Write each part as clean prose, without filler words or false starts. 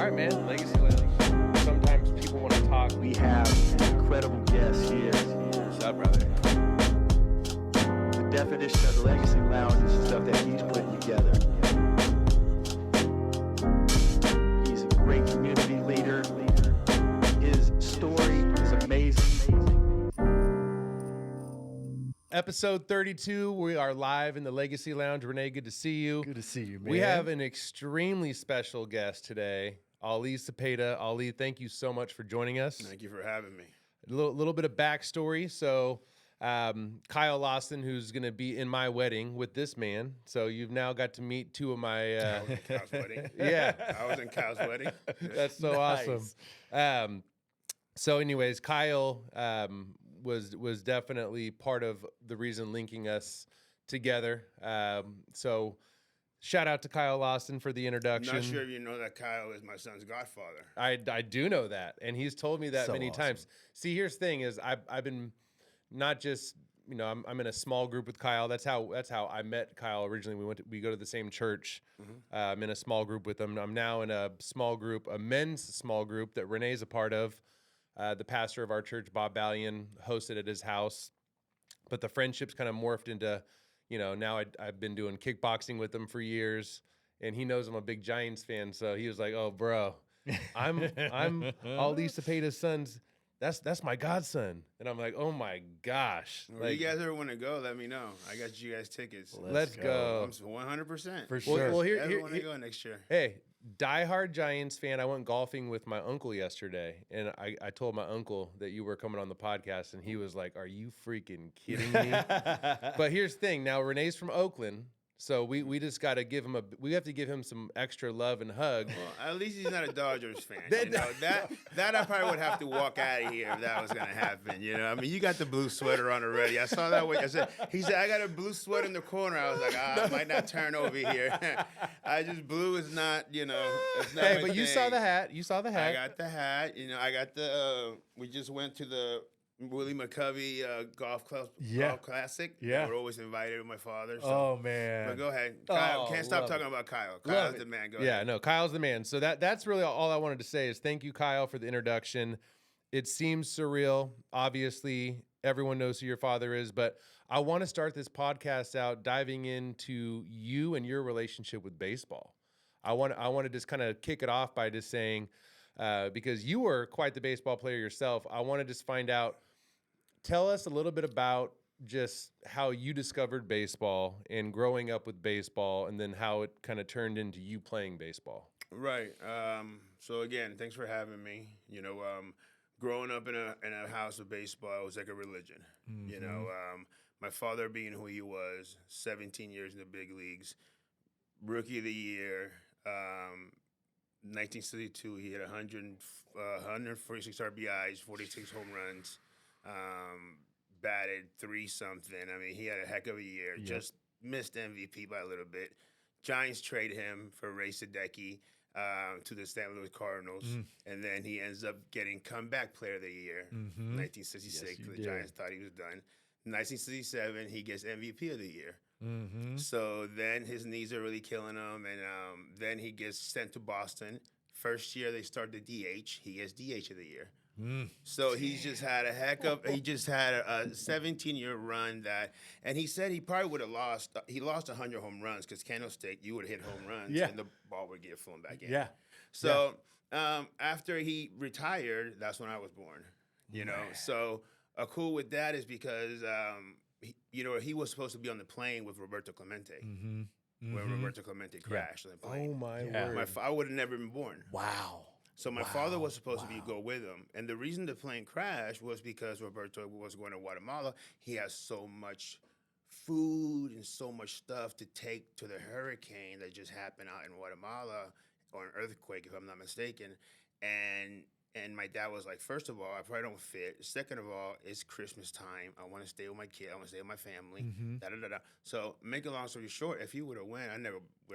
All right, man. Legacy Lounge. Sometimes people want to talk. We have incredible guests here. What's up, brother? The definition of the Legacy Lounge is the stuff that he's putting together. He's a great community leader. His story is amazing. Episode 32. We are live in the Legacy Lounge. Rene, good to see you. Good to see you, man. We have an extremely special guest today, Ali Cepeda. Ali, thank you so much for joining us. Thank you for having me. A little bit of backstory. So, Kyle Lawson, who's going to be in my wedding with this man. So you've now got to meet two of my. I was in Kyle's wedding. Yeah, I was in Kyle's wedding. that's so Nice. awesome. So, anyways, Kyle was definitely part of the reason linking us together. So, shout out to Kyle Lawson for the introduction. Not sure if you know that Kyle is my son's godfather. I do know that, and he's told me that So many awesome. times. See, here's the thing: is I've been not just I'm in a small group with Kyle. That's how I met Kyle originally. We go to the same church. I'm in a small group with him. I'm now in a small group, a men's small group that Renee's a part of. The pastor of our church, Bob Ballion, hosted at his house. But the friendships kind of morphed into, now I've been doing kickboxing with him for years, and he knows I'm a big Giants fan. So he was like, "Oh, bro, I'm Ali Cepeda's son's. That's my godson." And I'm like, "Oh my gosh!" If you guys ever want to go, let me know. I got you guys tickets. Let's go. I'm 100%. For sure. Well, I want to go next year. Hey, diehard Giants fan. I went golfing with my uncle yesterday, and I told my uncle that you were coming on the podcast, and he was like, "Are you freaking kidding me?" But here's the thing. Now, Renee's from Oakland, so we just got to give him we have to give him some extra love and hug. Well, at least he's not a Dodgers fan. That I probably would have to walk out of here if that was going to happen. I mean, you got the blue sweater on already. I saw that. He said, "I got a blue sweater in the corner." I was like, I might not turn over here. Blue is not, it's not Hey, my but you thing. saw the hat. You saw the hat. I got the hat. I got the. We just went to the Willie McCovey Golf Classic. Yeah. We're always invited with my father. So. Oh, man. But go ahead, Kyle. Oh, Can't stop love talking it. about Kyle. Love Kyle's it. the man. Go Yeah, ahead. no, Kyle's the man. So that's really all I wanted to say is thank you, Kyle, for the introduction. It seems surreal. Obviously, everyone knows who your father is, but I want to start this podcast out diving into you and your relationship with baseball. I want to just kind of kick it off by just saying, because you were quite the baseball player yourself, I want to just find out, tell us a little bit about just how you discovered baseball and growing up with baseball, and then how it kind of turned into you playing baseball. Right. So again, thanks for having me. Growing up in a house of baseball, it was like a religion. My father being who he was, 17 years in the big leagues, rookie of the year, 1962, he hit 146 RBIs, 46 home runs, batted 3-something. I mean, he had a heck of a year. Yep. Just missed MVP by a little bit. Giants trade him for Ray Sadecki to the St. Louis Cardinals, and then he ends up getting comeback player of the year, 1966. Yes, you the did. Giants thought he was done. 1967, he gets MVP of the year. So then his knees are really killing him, and then he gets sent to Boston. First year they start the DH. He gets DH of the year. So he's just had he just had a 17-year run and he said he probably would have lost 100 home runs because Candlestick, you would have hit home runs Yeah. and the ball would get flown back in. Yeah. So after he retired, that's when I was born, So cool with that is because, he was supposed to be on the plane with Roberto Clemente when Roberto Clemente crashed on the plane. Oh my Yeah. word! I would have never been born. Wow. So my father was supposed to go with him. And the reason the plane crashed was because Roberto was going to Guatemala. He has so much food and so much stuff to take to the hurricane that just happened out in Guatemala, or an earthquake, if I'm not mistaken. And my dad was like, first of all, I probably don't fit. Second of all, it's Christmas time. I want to stay with my kid. I want to stay with my family. Da-da-da-da. So make a long story short, if he would have won,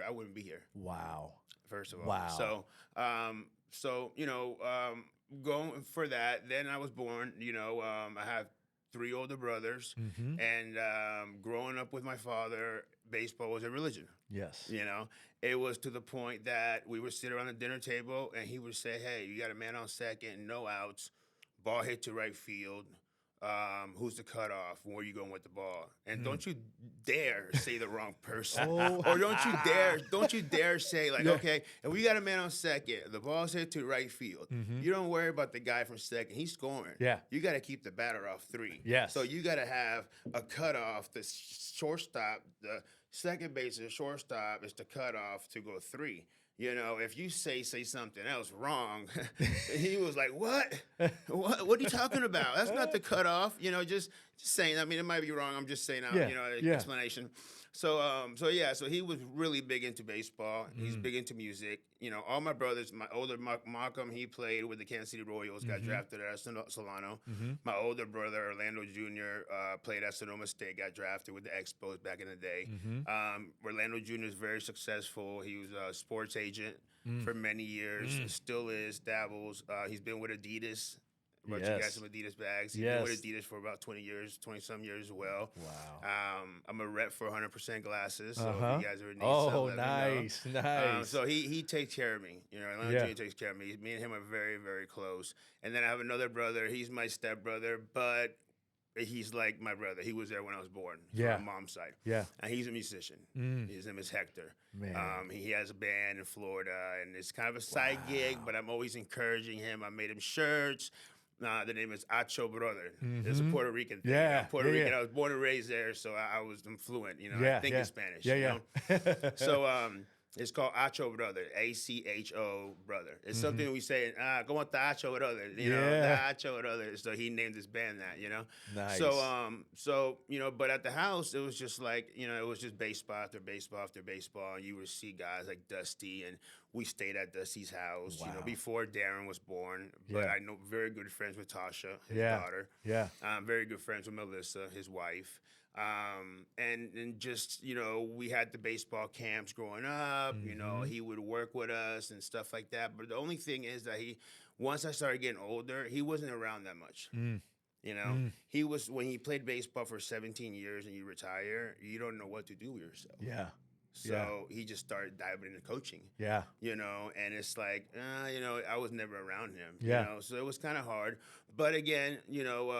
I wouldn't be here. Wow. First of all. Wow. So, going for that, then I was born, I have 3 older brothers, and growing up with my father, baseball was a religion. Yes. You know, it was to the point that we would sit around the dinner table and he would say, "Hey, you got a man on second, no outs, ball hit to right field. Who's the cutoff? Where are you going with the ball? And don't you dare say the wrong person, or don't you dare say like, okay, and we got a man on second, the ball's hit to right field. You don't worry about the guy from second, he's scoring. Yeah. You got to keep the batter off 3. Yes. So you got to have a cutoff. The shortstop, the second base, the shortstop is the cutoff to go 3. You know, if you say something else wrong, he was like, "What? What are you talking about? That's not the cutoff." You know, just saying. I mean, it might be wrong. I'm just saying, explanation. So he was really big into baseball. He's big into music. You know, all my brothers, my older Malcolm, he played with the Kansas City Royals, got drafted at Solano. My older brother, Orlando Jr., played at Sonoma State, got drafted with the Expos back in the day. Orlando Jr. is very successful. He was a sports agent for many years, still is, dabbles. He's been with Adidas. But you got some Adidas bags. He's been with Adidas for about 20-some years as well. Wow. I'm a rep for 100% glasses. So if you guys ever need some, nice. So he takes care of me. You know, Orlando Jr. takes care of me. Me and him are very, very close. And then I have another brother. He's my stepbrother, but he's like my brother. He was there when I was born from my mom's side. Yeah. And he's a musician. His name is Hector. Man. He has a band in Florida, and it's kind of a side gig, but I'm always encouraging him. I made him shirts. The name is Acho Brother. It's a Puerto Rican thing. Yeah. I'm Puerto Rican. I was born and raised there, so I'm fluent. You know, I think in Spanish. Yeah, you know? So it's called Acho Brother, ACHO Brother. It's something we say, como está Acho Brother? You know, Acho Brother. So he named his band that, you know? Nice. So, you know, but at the house, it was just like, you know, it was just baseball after baseball after baseball. And you would see guys like Dusty, and we stayed at Dusty's house, you know, before Darren was born. But I know very good friends with Tasha, his daughter. Yeah. Very good friends with Melissa, his wife. And just, you know, we had the baseball camps growing up, you know, he would work with us and stuff like that. But the only thing is that once I started getting older, he wasn't around that much. You know, he was, when he played baseball for 17 years and you retire, you don't know what to do with yourself. Yeah. So he just started diving into coaching. Yeah. You know, and it's like, you know, I was never around him. Yeah. You know, so it was kind of hard. But again, you know,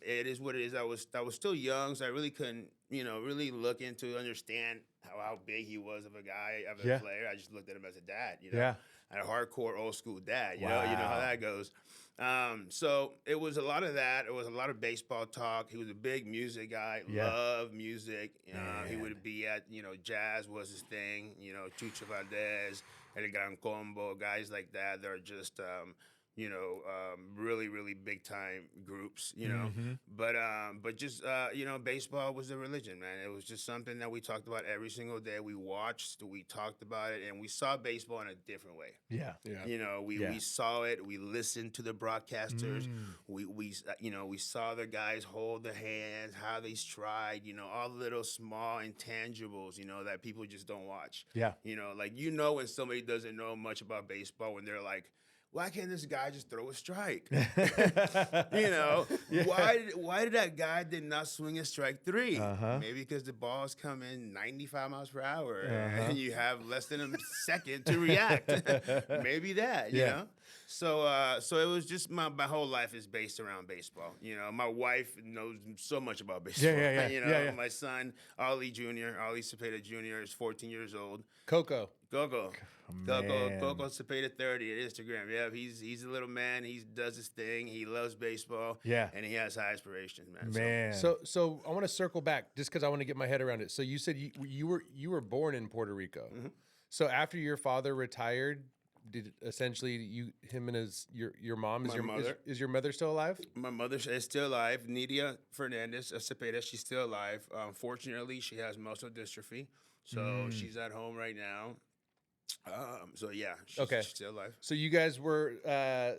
it is what it is. I was still young, so I really couldn't, you know, really look into understand how big he was of a guy, of a player. I just looked at him as a dad. You know, a hardcore old school dad. You know how that goes. So it was a lot of that. It was a lot of baseball talk. He was a big music guy, loved music. He would be at, you know, jazz was his thing, you know, Chucho Valdez, El Gran Combo, guys like that. They're just, you know, really, really big time groups, you know. But just, you know, baseball was a religion, man. It was just something that we talked about every single day. We watched, we talked about it, and we saw baseball in a different way. Yeah. You know, we saw it. We listened to the broadcasters. We you know, we saw the guys hold their hands, how they stride. You know, all the little small intangibles. You know, that people just don't watch. Yeah. You know, like, you know, when somebody doesn't know much about baseball, when they're like, why can't this guy just throw a strike? You know, why did that guy did not swing a strike 3? Maybe because the balls come in 95 miles per hour and you have less than a second to react. Maybe that, you know? So it was just my whole life is based around baseball. You know, my wife knows so much about baseball. You know, my son, Ollie Cepeda Jr. is 14 years old. Coco Cepeda 30 at Instagram. Yeah, he's a little man. He does his thing. He loves baseball. Yeah, and he has high aspirations, man. Man. So I want to circle back just because I want to get my head around it. So you said you were born in Puerto Rico. So after your father retired, did essentially him and your mom is your mother still alive? My mother is still alive. Nidia Fernandez Cepeda, she's still alive. Fortunately, she has muscle dystrophy, so she's at home right now. So yeah, she's still alive. So you guys were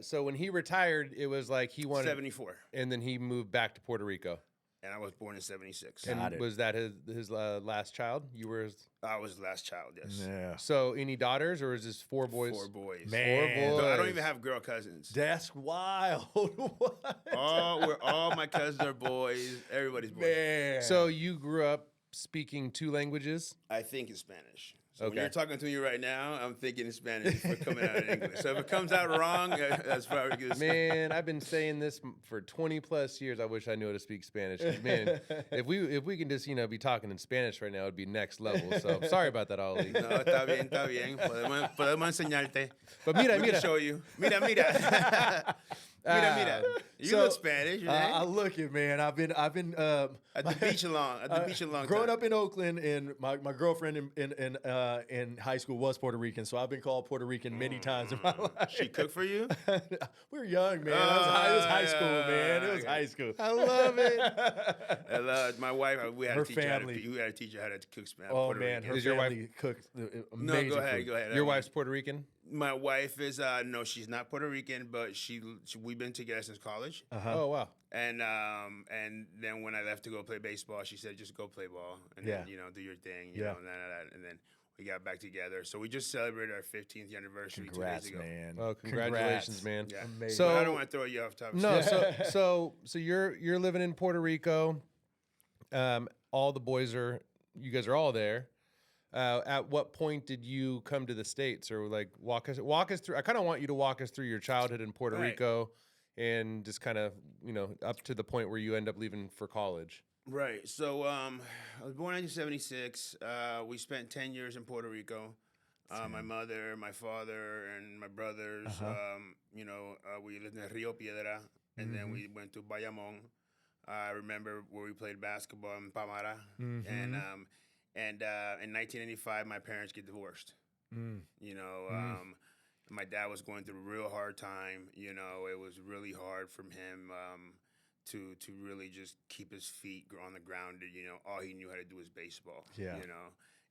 so when he retired, it was like he wanted 74, and then he moved back to Puerto Rico. And I was born in 76. And was that his last child? You were I was the last child, yes. Yeah. So any daughters, or is this 4 boys? 4 boys. Man. 4 boys. No, I don't even have girl cousins. That's wild. What? All my cousins are boys. Everybody's boys. Man. So you grew up speaking 2 languages? I think it's Spanish. So when Okay. you're talking to me right now, I'm thinking in Spanish before coming out in English. So if it comes out wrong, that's probably good. Man, I've been saying this for 20 plus years. I wish I knew how to speak Spanish. 'Cause, man, if we can just be talking in Spanish right now, it'd be next level. So sorry about that, Ollie. No, está bien, está bien. Podemos enseñarte. But mira, We mira. can show you. Mira, mira. Mira. You So, look Spanish, Rene. I look it, man. I've been At the beach a long growing time. up in Oakland, and my girlfriend in high school was Puerto Rican, so I've been called Puerto Rican many times in my life. She cooked for you? We were young, man. It was high school, man. It was high school. I love it. I love my wife. We had Her to teach her family. We had to teach her how to cook Spanish. Oh Puerto man, Rican. her Is your wife- family cooked No, amazing go ahead, food. go ahead. Your wife's Puerto Rican? My wife is no, she's not Puerto Rican, but we've been together since college. Oh, wow. And then when I left to go play baseball, she said, "Just go play ball and Yeah. then, do your thing." Yeah. And then we got back together. So we just celebrated our 15th anniversary Congrats, 2 days ago. man. Oh, congratulations, man. Yeah. Amazing. So- But I don't want to throw you off topic. No, so you're living in Puerto Rico. All the boys you guys are all there. At what point did you come to the States, or like walk us through? I kind of want you to walk us through your childhood in Puerto Right. Rico, and just kind of up to the point where you end up leaving for college. Right. So I was born in 1976. We spent 10 years in Puerto Rico. My mother, my father, and my brothers. We lived in Rio Piedra, and then we went to Bayamon. I remember where we played basketball in Palmara, and in 1985, my parents get divorced. My dad was going through a real hard time. It was really hard from him to really just keep his feet on the ground. All he knew how to do was baseball. Yeah.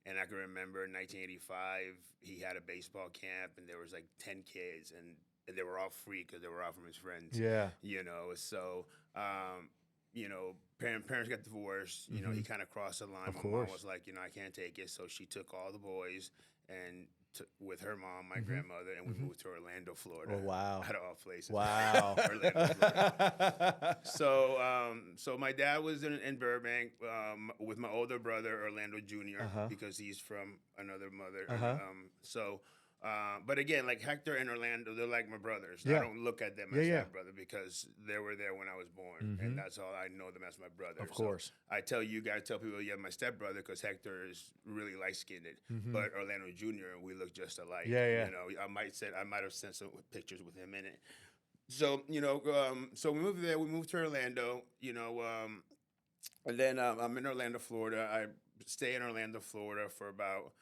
And I can remember in 1985, he had a baseball camp, and there was like 10 kids, and they were all free because they were all from his friends. Yeah. So parents got divorced. He kind of crossed the line. My mom was like, I can't take it. So she took all the boys and with her mom, my grandmother, and we moved to Orlando, Florida. Oh, wow. Out of all places. Wow. Orlando, Florida. So my dad was in Burbank with my older brother, Orlando Jr., because he's from another mother. But again, like Hector and Orlando, they're like my brothers. Yeah. I don't look at them as my brother because they were there when I was born, and that's all I know them as my brother. Of course. So I tell people, yeah, my stepbrother, because Hector is really light-skinned, but Orlando Jr., we look just alike. Yeah. I might have sent some pictures with him in it. So so we moved there. We moved to Orlando. And then I'm in Orlando, Florida. I stay in Orlando, Florida for about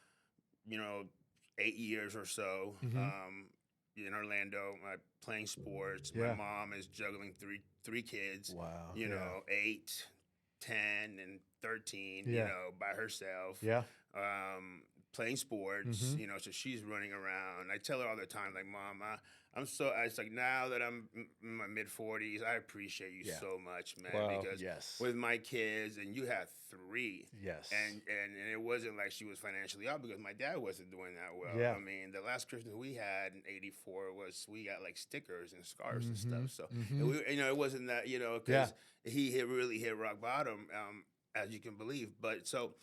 8 years or so. In Orlando, playing sports. Yeah. My mom is juggling three kids. Wow. 8, 10, and 13. Yeah. By herself. Yeah. Playing sports. So she's running around. I tell her all the time, like, Mom, it's like now that I'm in my mid 40s, I appreciate you so much, man. Wow. Because Yes. with my kids, and you have 3. Yes. And it wasn't like she was financially out because my dad wasn't doing that well. Yeah. I mean, the last Christmas we had in '84 we got like stickers and scarves and stuff. So and we, it wasn't that because he really hit rock bottom, as you can believe. But so.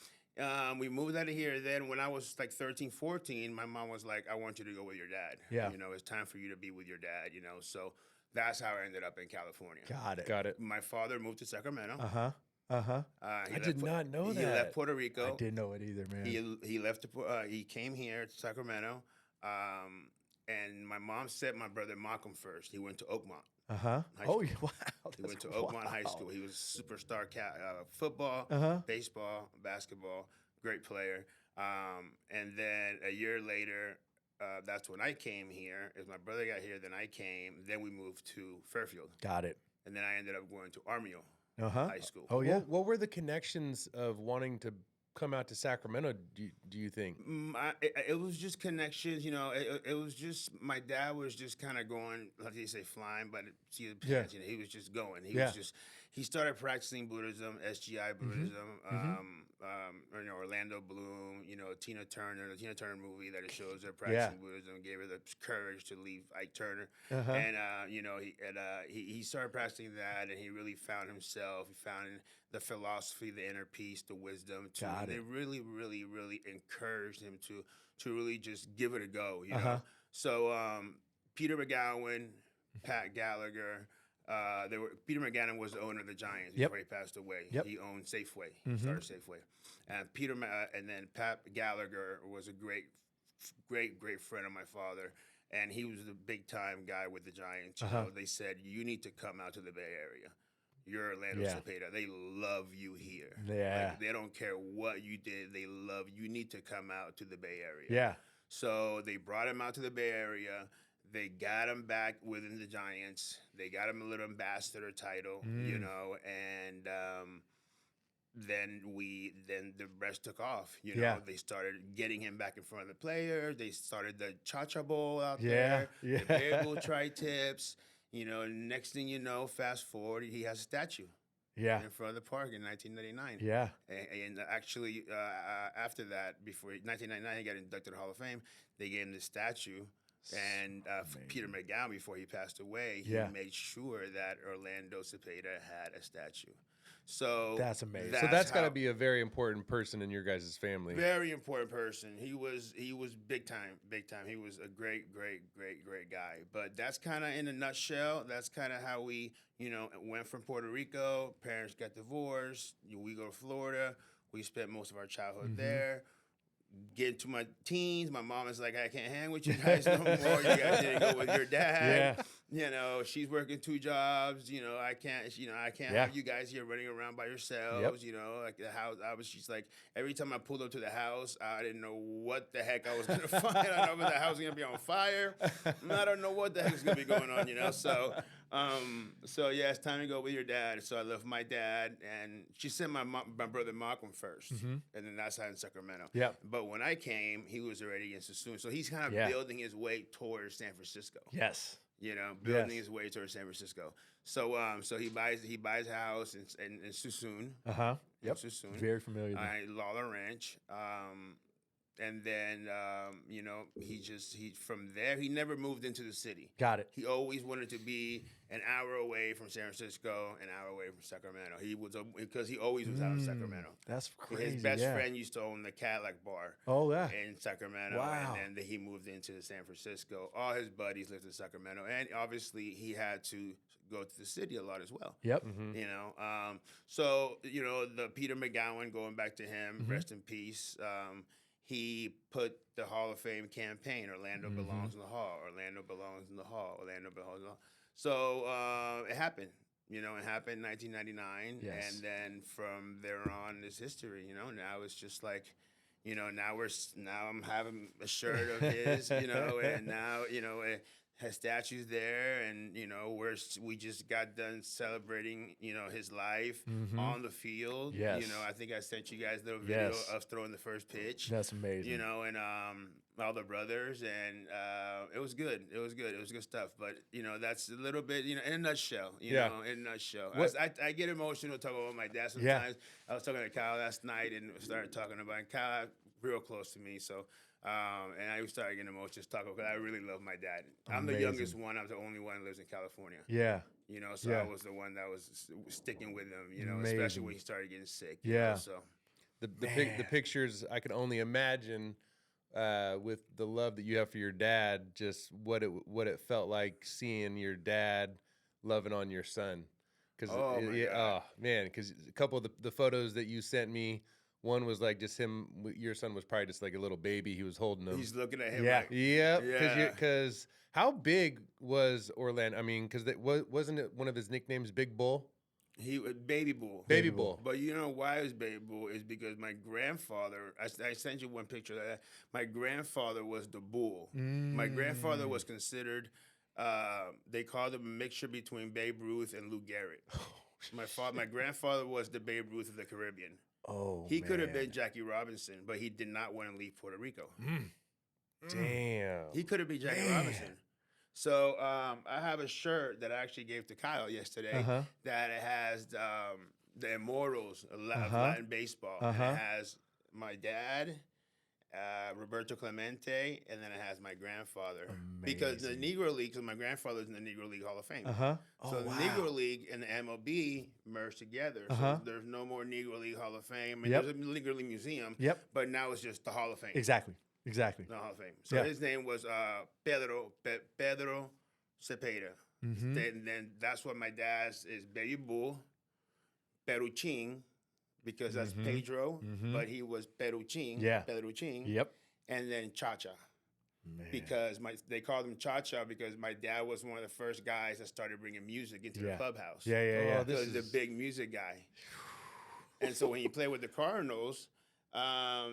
We moved out of here. Then when I was like 13, 14, my mom was like, I want you to go with your dad. Yeah. It's time for you to be with your dad, So that's how I ended up in California. Got it. My father moved to Sacramento. I did not know He that. left Puerto Rico. I didn't know it either, man. He left. He came here to Sacramento, and my mom sent my brother Malcolm first. He went to Oakmont. High school. Wow. He went to Oakmont High School. He was a superstar football, baseball, basketball, great player. And then a year later, that's when I came here. As my brother got here, then I came. Then we moved to Fairfield. Got it. And then I ended up going to Armio High School. Oh yeah. What were the connections of wanting to come out to Sacramento, do you think? It was just connections, it was just, my dad was just kind of going, like they say, flying, but see the pants, he was just going. he started practicing Buddhism, SGI Buddhism. Orlando Bloom, Tina Turner, the Tina Turner movie that it shows her practicing Buddhism gave her the courage to leave Ike Turner, and he started practicing that, and he really found himself. He found the philosophy, the inner peace, the wisdom. They really, really, really encouraged him to really just give it a go. You know, so Peter McGowan, Pat Gallagher. Peter McGowan was the owner of the Giants before he passed away. He owned Safeway. He started Safeway, and and then Pat Gallagher was a great friend of my father, and he was the big time guy with the Giants. You know, they said you need to come out to the Bay Area. You're Orlando Cepeda. They love you here. Like, they don't care what you did. They love you. You need to come out to the Bay Area. Yeah. So they brought him out to the Bay Area. They got him back within the Giants. They got him a little ambassador title, and then the rest took off. They started getting him back in front of the players. They started the Cha-Cha Bowl out there, the Bear tri-tips. Next thing you know, fast forward, he has a statue. In front of the park in 1999. And actually, after that, before 1999, he got inducted to the Hall of Fame. They gave him the statue. And Peter McGowan, before he passed away, he made sure that Orlando Cepeda had a statue. So that's amazing. So that's got to be a very important person in your guys' family. Very important person. He was big time. He was a great guy. But that's kind of in a nutshell. That's kind of how we, went from Puerto Rico. Parents got divorced. We go to Florida. We spent most of our childhood there. Get into my teens, my mom is like, I can't hang with you guys no more. You guys didn't go with your dad. She's working 2 jobs. I can't have you guys here running around by yourselves. Like the house. She's like, every time I pulled up to the house, I didn't know what the heck I was gonna find. I don't know if the house was gonna be on fire. I don't know what the heck is gonna be going on. So yeah, it's time to go with your dad. So I left my dad, and she sent my brother Malcolm first, and then that's how in Sacramento. But when I came, he was already in Sassoon, so he's kind of building his way towards San Francisco. Building his way towards San Francisco. So he buys a house in Sassoon. Sassoon. Very familiar. Lawler Ranch. And then, he from there, he never moved into the city. Got it. He always wanted to be an hour away from San Francisco, an hour away from Sacramento. Because he always was out in Sacramento. That's crazy. His best friend used to own the Cadillac bar. In Sacramento. Wow. And then he moved into San Francisco. All his buddies lived in Sacramento. And obviously, he had to go to the city a lot as well. So, the Peter McGowan, going back to him, rest in peace. He put the Hall of Fame campaign, Orlando belongs in the Hall, Orlando belongs in the Hall, Orlando belongs in the Hall. So it happened. It happened in 1999. And then from there on is history. Now it's just like, now I'm having a shirt of his, and now, it has statues there, and we just got done celebrating his life on the field. I think I sent you guys a little video of throwing the first pitch. That's amazing. And all the brothers, and it was good. It was good stuff. But that's a little bit in a nutshell. In a nutshell. I get emotional talking about my dad sometimes. I was talking to Kyle last night and started talking about Kyle, real close to me, so. And I started getting emotions talking because I really love my dad. I'm the youngest one. I'm the only one who lives in California. So I was the one that was sticking with him, especially when he started getting sick. So the pictures, I can only imagine with the love that you have for your dad, just what it felt like seeing your dad loving on your son. Because because a couple of the photos that you sent me. One was like just him. Your son was probably just like a little baby. He was holding him. He's looking at him. Like, Because how big was Orlando? I mean, because wasn't it one of his nicknames, Big Bull? He was Baby Bull. Baby Bull. But you know why it was Baby Bull is because my grandfather. I sent you one picture of that. My grandfather was the bull. My grandfather was considered. They called him a mixture between Babe Ruth and Lou Gehrig. My grandfather was the Babe Ruth of the Caribbean. He could have been Jackie Robinson, but he did not want to leave Puerto Rico. Damn. He could have been Jackie Robinson. So I have a shirt that I actually gave to Kyle yesterday Uh-huh. that it has the immortals of Uh-huh. Latin baseball. And Uh-huh. it has my dad, Roberto Clemente, and then it has my grandfather. Because the Amazing. Negro League, because my grandfather's in the Negro League Hall of Fame. Uh-huh. So Oh, the wow. Negro League and the MLB merged together. Uh-huh. So there's no more Negro League Hall of Fame. And Yep. there's a Negro League museum, Yep. but now it's just the Hall of Fame. Exactly. Exactly. The Hall of Fame. So Yeah. his name was Pedro Cepeda. Mm-hmm. Then that's what my dad's is Baby Bull, Peruchin, because that's Mhm. Pedro, Mhm. but he was Peruchin. Yeah. Peruchin. Yep. And then Cha-Cha. Man. Because they called him Cha-Cha because my dad was one of the first guys that started bringing music into the Yeah. clubhouse. Yeah, yeah, yeah. Oh, this Because he's is- a big music guy. And so when he played with the Cardinals,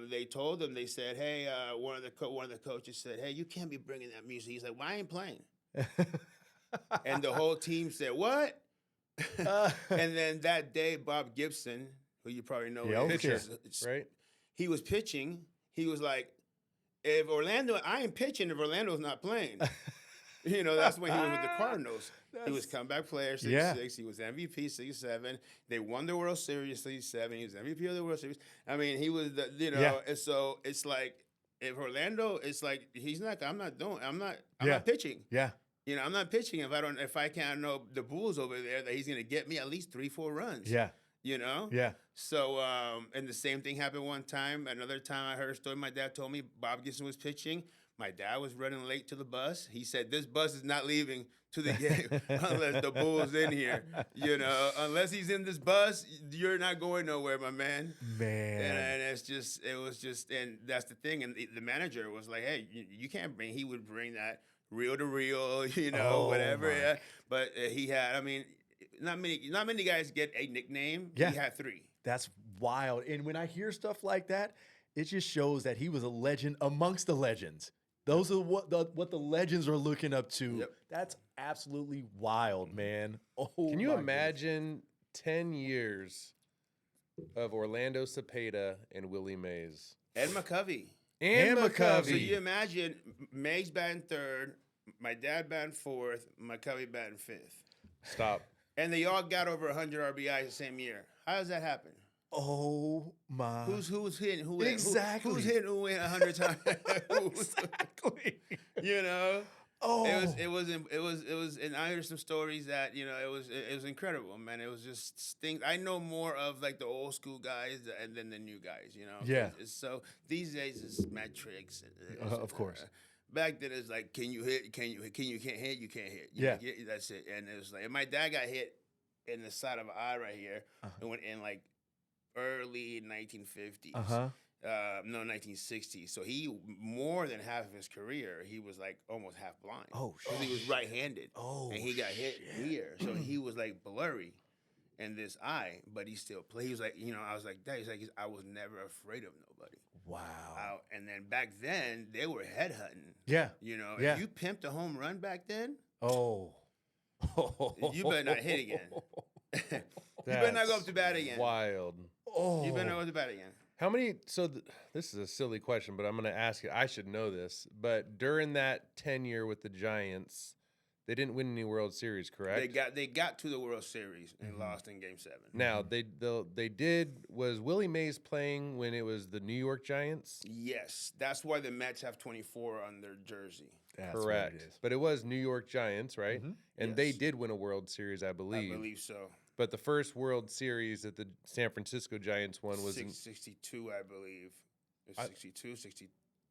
they told him, they said, hey, one of the coaches said, hey, you can't be bringing that music. He's like, well, I ain't playing. And the whole team said, what? And then that day, Bob Gibson, who you probably know, Yeah, Pitcher, is- right? he was pitching. He was like, if I ain't pitching if Orlando's not playing. You know, that's when he was with the Cardinals. He was comeback player, 66. He was MVP, 67. They won the World Series, 67. He was MVP of the World Series. I mean, he was, Yeah. and so it's like, if Orlando, it's like, I'm Yeah. not pitching. Yeah. You know, I'm not pitching if I can't know the Bulls over there that he's going to get me at least 3-4 runs. Yeah. You know? Yeah. So, and the same thing happened one time. Another time I heard a story my dad told me Bob Gibson was pitching. My dad was running late to the bus. He said, this bus is not leaving to the game unless the Bull's in here. You know, unless he's in this bus, you're not going nowhere, my man. Man. And it was just, and that's the thing. And the manager was like, hey, you can't bring, he would bring that reel to reel, you know, Oh, whatever. my. Yeah. But he had, I mean, not many guys get a nickname. Yeah. He had 3. That's wild. And when I hear stuff like that, it just shows that he was a legend amongst the legends. Those are what the legends are looking up to. Yep. That's absolutely wild, man. Oh, Can you my imagine 10 years of Orlando Cepeda and Willie Mays? Ed McCovey. And And McCovey. So you imagine Mays batting 3rd, my dad batting 4th, McCovey batting 5th. Stop. And they all got over 100 RBIs the same year. How does that happen? Oh my. Who's hitting who? Exactly. Who's hitting who 100 times? exactly? You know. Oh. It was, and I heard some stories that it was incredible, man. It was just things. I know more of like the old school guys than the new guys, you know. Yeah. So these days it's metrics. Of course. Back then it's like, can you hit? Can you can't hit? You can't hit. Yeah. That's it. And it was like, and my dad got hit in the side of an eye right here. It went in like early 1950s. No, 1960s. So he, more than half of his career, he was like almost half blind. Oh, because he was right-handed. Oh, and he got hit here, so he was like blurry in this eye, but he still played. He was like, I was like, Dad, he's like, I was never afraid of nobody. Wow. And then back then they were headhunting. Yeah. You know, Yeah. if you pimped a home run back then, Oh. you better not hit again. You better not go up to bat again. Wild. Oh. You better not go up to bat again. How many? So this is a silly question, but I'm going to ask it. I should know this. But during that tenure with the Giants, they didn't win any World Series, correct? They got to the World Series and lost in Game 7. Now they did. Was Willie Mays playing when it was the New York Giants? Yes, that's why the Mets have 24 on their jersey. That's what Correct. it is. But it was New York Giants, right? And they Yes. did win a World Series, I believe. I believe so. But the first World Series that the San Francisco Giants won was in 62, I believe. It's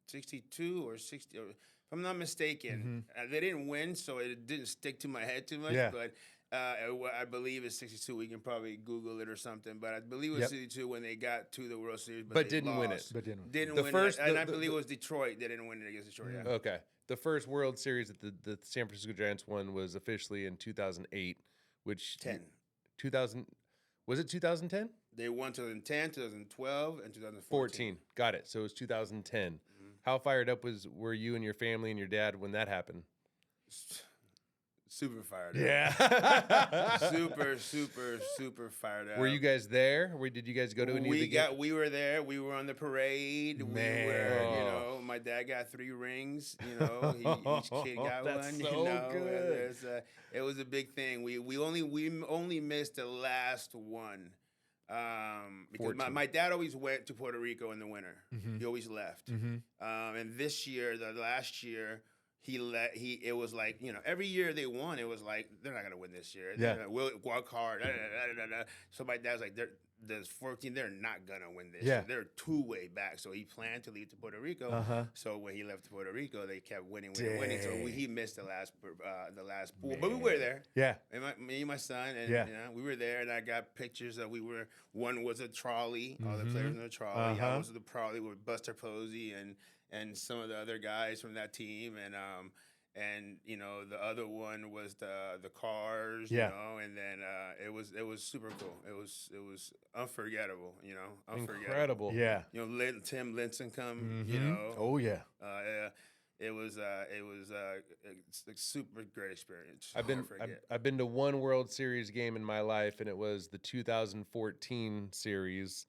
62 or 60. If I'm not mistaken, they didn't win, so it didn't stick to my head too much. Yeah. But I believe it's 62. We can probably Google it or something. But I believe it was Yep. 62 when they got to the World Series, But they didn't win it. lost. But didn't. Didn't The win first- it. And the- I the- believe it was Detroit. They didn't win it against Detroit. Yeah. okay. The first World Series that the San Francisco Giants won was officially in 2008, which 10. 2000 was it 2010? They won 2010, 2012, and 2014. 14. Got it. So it was 2010. How fired up were you and your family and your dad when that happened? Super fired up. Yeah. super fired up. Were you guys there? Did you guys go to any of the games? We were there. We were on the parade. Man. We were, Oh. my dad got 3 rings. You know, each kid got That's one. so You know, good. it was a big thing. We only missed the last one. Because 14. my dad always went to Puerto Rico in the winter. He always left. And this year, the last year, it was like, you know, every year they won, it was like, they're not going to win this year. Yeah. We'll work hard. So my dad's like, there's 14, they're not going to win this Yeah. year. They're 2 way back. So he planned to leave to Puerto Rico. Uh-huh. So when he left to Puerto Rico, they kept winning. So Dang. he missed the last pool. But we were there. Yeah. And me and my son, and Yeah. you know, we were there, and I got pictures that one was a trolley, all the players in the trolley. I was in the trolley with Buster Posey and some of the other guys from that team, and you know, the other one was the cars, Yeah. you know, and then it was super cool. It was unforgettable, you know, unforgettable. Incredible. Yeah. You know, Tim Lincecum, you know, Oh yeah. it was it's a super great experience. I've been to one World Series game in my life, and it was the 2014 series.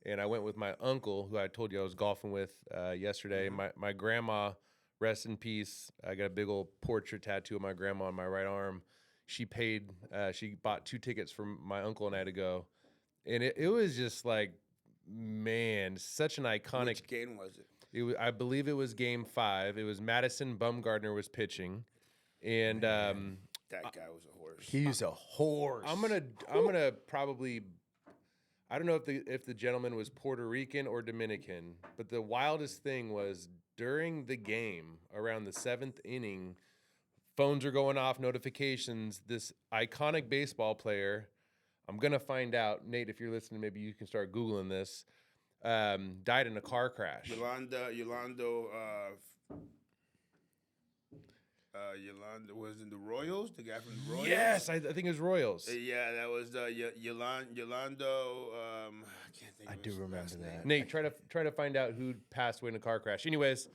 And I went with my uncle, who I told you I was golfing with yesterday. My grandma, rest in peace. I got a big old portrait tattoo of my grandma on my right arm. She bought 2 tickets for my uncle and I to go. And it was just like, man, such an iconic. Which game was it? I believe it was Game 5. It was Madison Bumgarner was pitching, and That guy was a horse. He's a horse. I'm gonna probably. I don't know if the gentleman was Puerto Rican or Dominican, but the wildest thing was during the game, around the 7th inning, phones are going off, notifications. This iconic baseball player, I'm gonna find out. Nate, if you're listening, maybe you can start Googling this. Died in a car crash. Yolando was in the Royals. The guy from the Royals. Yes, I think it was Royals. Yeah, that was Yolando. I can't think. I of do his remember last that. name. Nate, try to find out who passed away in a car crash. Anyways,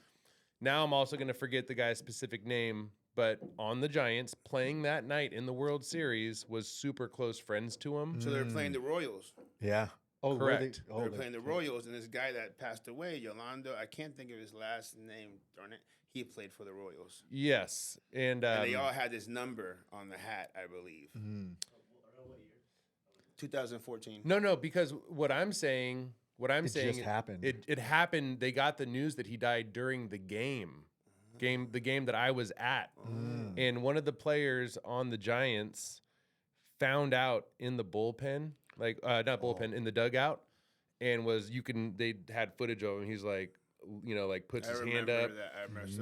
now I'm also going to forget the guy's specific name, but on the Giants, playing that night in the World Series, was super close friends to him. So they're playing the Royals. Yeah. Oh, Correct. They're playing the Royals, and this guy that passed away, Yolando, I can't think of his last name. Darn it, he played for the Royals. Yes, and And they all had this number on the hat, I believe. 2014. no, because what I'm saying, just happened. It happened. They got the news that he died during the game, the game that I was at, and one of the players on the Giants found out in the bullpen, like not bullpen, in the dugout, and they had footage of him. He's like, you know, like puts his hand up.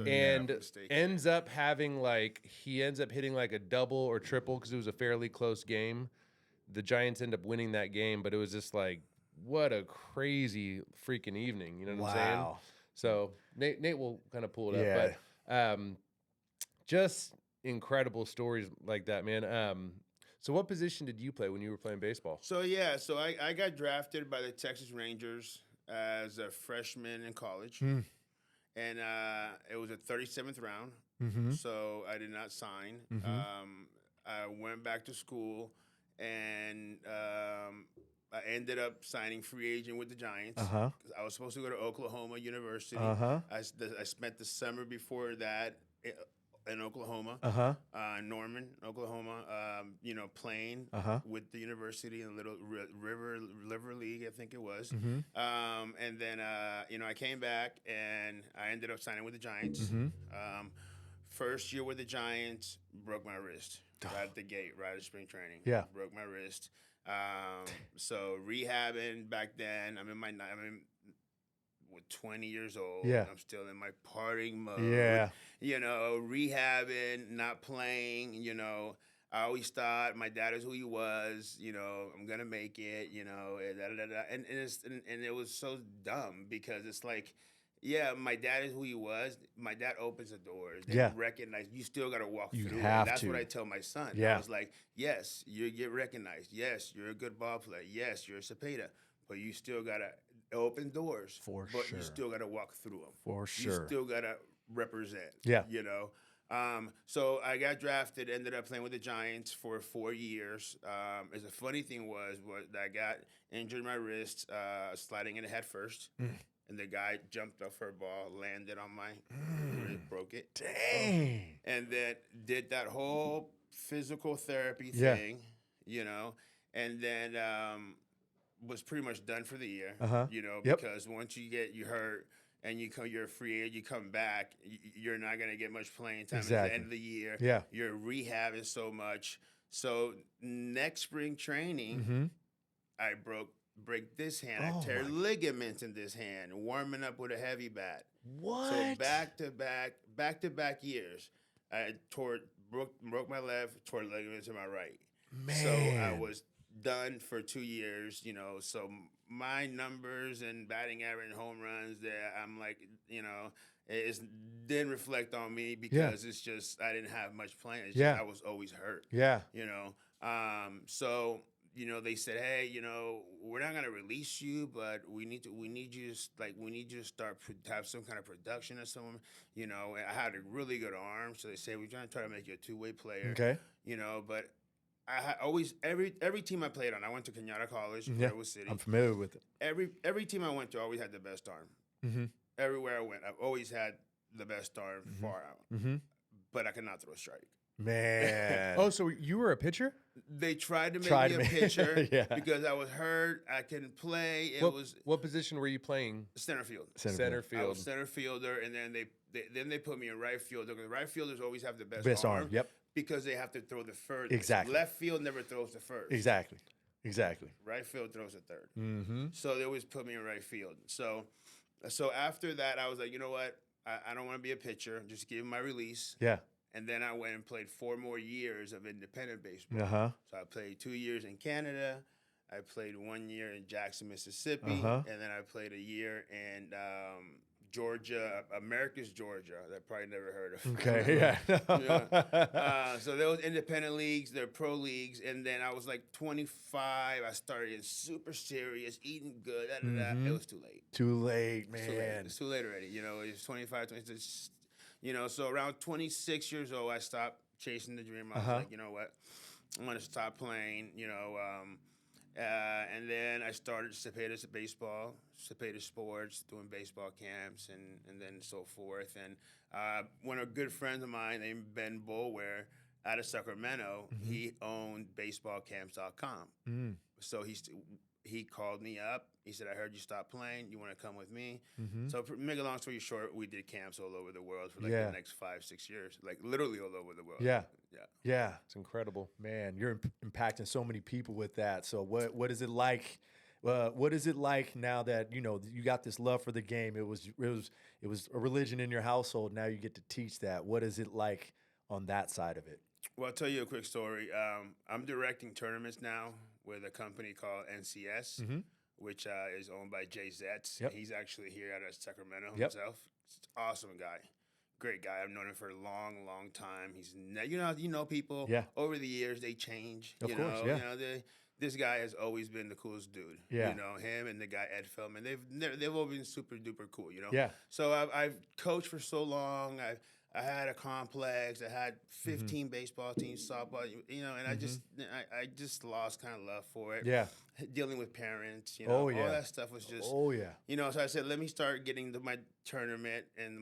And ends up having he ends up hitting like a double or triple because it was a fairly close game. The Giants end up winning that game, but it was just like, what a crazy freaking evening. You know what I'm saying? Wow. So Nate will kind of pull it Yeah. up, but just incredible stories like that, man. So what position did you play when you were playing baseball? So I got drafted by the Texas Rangers as a freshman in college, and it was a 37th round. So I did not sign. I went back to school, and I ended up signing free agent with the Giants. 'Cause I was supposed to go to Oklahoma University. I spent the summer before that in Oklahoma, Norman, Oklahoma. You know, playing with the university in a little River League, I think it was. And then you know, I came back and I ended up signing with the Giants. First year with the Giants, broke my wrist right at the gate, right at spring training. Yeah, broke my wrist. So rehabbing back then. With 20 years old. Yeah. I'm still in my partying mode. Yeah. You know, rehabbing, not playing, you know. I always thought my dad is who he was, you know, I'm gonna make it, you know, and it was so dumb because it's like, yeah, my dad is who he was. My dad opens the doors. They recognize you still gotta walk You through. have And that's to. what I tell my son. Yeah. I was like, yes, you get recognized. Yes, you're a good ball player. Yes, you're a Cepeda, but you still gotta open doors. For but sure. you still gotta walk through them. For sure. You still gotta represent. Yeah. You know. So I got drafted, ended up playing with the Giants for 4 years. As a funny thing was that I got injured my wrist sliding in the head first. and the guy jumped off her ball, landed on my, broke it. Dang. And then did that whole physical therapy Yeah. thing, and then was pretty much done for the year, Uh-huh. Yep. because once you hurt and you're a free agent, you come back, you're not going to get much playing time at Exactly. the end of the year. Yeah. You're rehabbing so much. So next spring training, Mm-hmm. I break this hand. Oh I tear my- ligaments in this hand, warming up with a heavy bat. What? So back to back years, I broke my left, tore ligaments in my right. Man. So I was done for 2 years, So my numbers and batting average and home runs, there I'm like, it didn't reflect on me because it's just I didn't have much playing. It's just I was always hurt. Yeah. So they said, hey, we're not gonna release you, but we need you to start have some kind of production or something. And I had a really good arm, so they said we're trying to make you a two-way player. Okay. But I had always every team I played on. I went to Kenyatta College in Yeah. Redwood City. I'm familiar with it. Every team I went to always had the best arm. Mm-hmm. Everywhere I went, I've always had the best arm far out, Mm-hmm. but I could not throw a strike. Man. Oh, so you were a pitcher? They tried to make Tried me to a make- pitcher Yeah. because I was hurt. I couldn't play. It What, was what position were you playing? center field. Center I field. was center fielder, and then they put me in right fielder because right fielders always have the Best arm. Yep. because they have to throw the furthest. Exactly. Left field never throws the first. Exactly. Right field throws the third. Mm-hmm. So they always put me in right field. So after that, I was like, you know what? I don't want to be a pitcher. Just give me my release. Yeah. And then I went and played 4 more years of independent baseball. Uh-huh. So I played 2 years in Canada. I played 1 year in Jackson, Mississippi. Uh-huh. And then I played a year in Georgia, America's Georgia. That probably never heard of. Okay. Yeah. So there was independent leagues, there were pro leagues, and then I was like 25. I started getting super serious, eating good. It was too late. Too late, It's too late. man. It's too late already. It was 25, 26. So around 26 years old, I stopped chasing the dream. I was like, you know what? I'm going to stop playing, and then I started Cepeda Cepeda Sports, doing baseball camps and then so forth. And one of good friends of mine named Ben Boulware out of Sacramento, he owned baseballcamps.com. Mm. So he called me up. He said, I heard you stopped playing. You want to come with me? Mm-hmm. So make a long story short, we did camps all over the world for the next 5-6 years, like literally all over the world. Yeah. Yeah. Yeah. It's incredible. Man, you're impacting so many people with that. So what is it like? What is it like now that you got this love for the game? It was a religion in your household. Now you get to teach that. What is it like on that side of it? Well, I'll tell you a quick story. I'm directing tournaments now with a company called NCS, which is owned by Jay Zetz. Yep. He's actually here out of Sacramento Yep. himself. Awesome guy. Great guy. I've known him for a long, long time. He's people. Yeah. Over the years they change. Of course, yeah. This guy has always been the coolest dude. Yeah. Him and the guy Ed Feldman. They've always been super duper cool. Yeah. So I've coached for so long. I had a complex. I had 15 baseball teams, softball. And I just lost kind of love for it. Yeah. Dealing with parents, Oh, yeah. all that stuff was just. Oh yeah. So I said, let me start getting to my tournament, and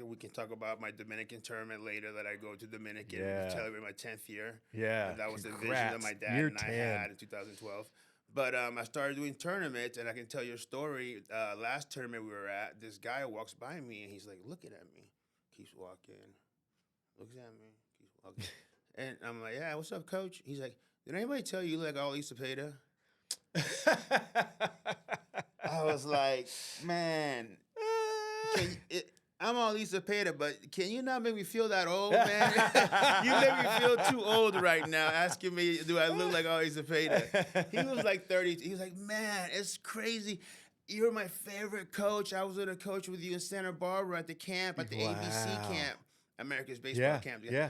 we can talk about my Dominican tournament later that I go to Dominican. Yeah. Celebrate my 10th year. Yeah. And that was the vision Congrats. that my dad Year and I 10. had in 2012. But I started doing tournaments, and I can tell you a story. Last tournament we were at, this guy walks by me, and he's like looking at me, keeps walking, looks at me, keeps walking, and I'm like, yeah, what's up, coach? He's like, did anybody tell you like Ali Cepeda? I was like, man, I'm Ali Cepeda, but can you not make me feel that old, man? You make me feel too old right now, asking me, do I look like Ali Cepeda? He was like 30. He was like, man, it's crazy. You're my favorite coach. I was going to coach with you in Santa Barbara at the camp, at the ABC camp, America's baseball camp. Yeah.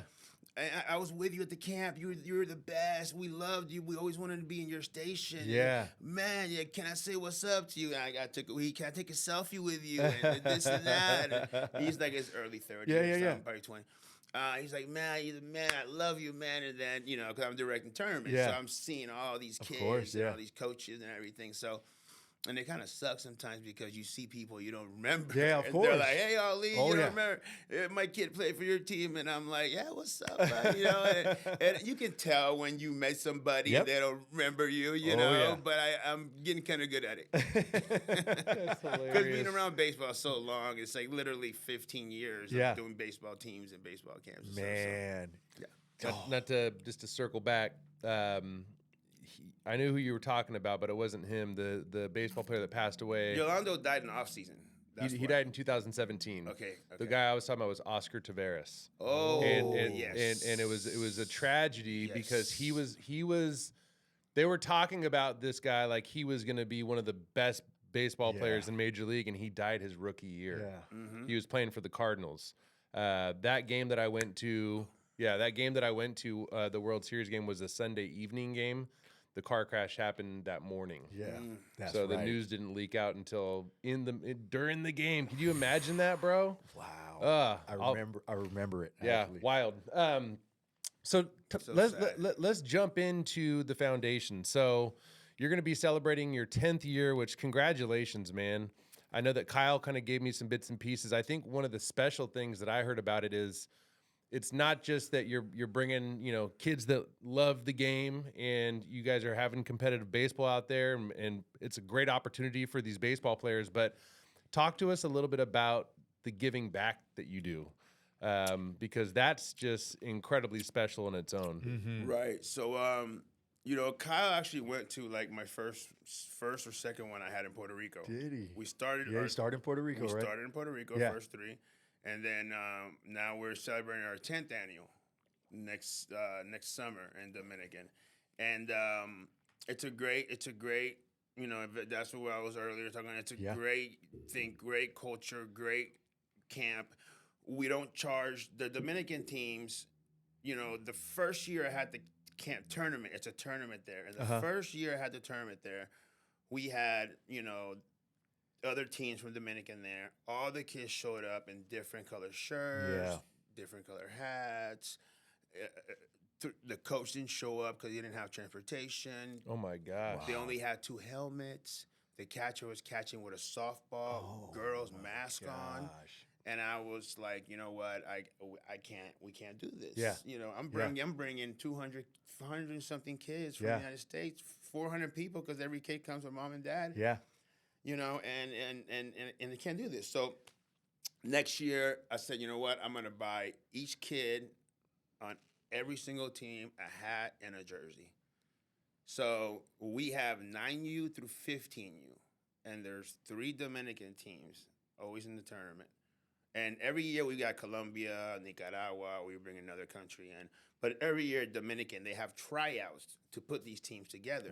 I was with you at the camp. You were the best. We loved you. We always wanted to be in your station. Yeah. Man, can I say what's up to you? Can I take a selfie with you? And this and that. And he's like his early 30s. Yeah. Probably 20. He's like, man, you're the man. I love you, man. And then, because I'm directing tournaments. Yeah. So I'm seeing all these kids course, and yeah. all these coaches and everything. So And it kind of sucks sometimes because you see people you don't remember. Yeah, of and course. They're like, "Hey, Ali, Oh, you don't yeah. remember my kid played for your team?" And I'm like, "Yeah, what's up?" Man? You know, and you can tell when you met somebody Yep. and they don't remember you. You Oh, know, yeah. but I'm getting kind of good at it. That's Because being hilarious. around baseball so long, it's like literally 15 years Yeah. of doing baseball teams and baseball camps. And Man. Not to just to circle back. I knew who you were talking about, but it wasn't him. The baseball player that passed away. So. Yolando died in the off season. He died in 2017. Okay. The guy I was talking about was Oscar Taveras. Oh, and it was a tragedy because he was. They were talking about this guy like he was going to be one of the best baseball players in Major League, and he died his rookie year. Yeah. Mm-hmm. He was playing for the Cardinals. That game that I went to, the World Series game was a Sunday evening game. The car crash happened that morning. Yeah. That's So right. the news didn't leak out until during the game. Can you imagine that, bro? Wow. I remember it. Yeah, actually. wild. So let's sad. let's jump into the foundation. So you're going to be celebrating your 10th year, which congratulations, man. I know that Kyle kind of gave me some bits and pieces. I think one of the special things that I heard about it is it's not just that you're bringing, kids that love the game and you guys are having competitive baseball out there, and it's a great opportunity for these baseball players. But talk to us a little bit about the giving back that you do, because that's just incredibly special in its own. Mm-hmm. Right. So, Kyle actually went to like my first or second one I had in Puerto Rico. Did he? We started. Yeah, he started in Puerto Rico, We right? started in Puerto Rico, Yeah. first three, and then now we're celebrating our 10th annual next summer in Dominican, and it's a great. That's what I was earlier talking. It's a great thing, great culture, great camp. We don't charge the Dominican teams. The first year I had the camp tournament. It's a tournament there, and the first year I had the tournament there, we had other teams from Dominican there. All the kids showed up in different color shirts, different color hats. The coach didn't show up because he didn't have transportation. Oh my gosh. They only had 2 helmets. The catcher was catching with a softball, girl's mask on. And I was like, you know what? We can't do this. Yeah. I'm bringing 200 and something kids from the United States, 400 people, because every kid comes with mom and dad. Yeah. And they can't do this. So next year, I said, you know what? I'm going to buy each kid on every single team a hat and a jersey. So we have 9U through 15U, and there's 3 Dominican teams always in the tournament. And every year we got Colombia, Nicaragua, we bring another country in. But every year, Dominican, they have tryouts to put these teams together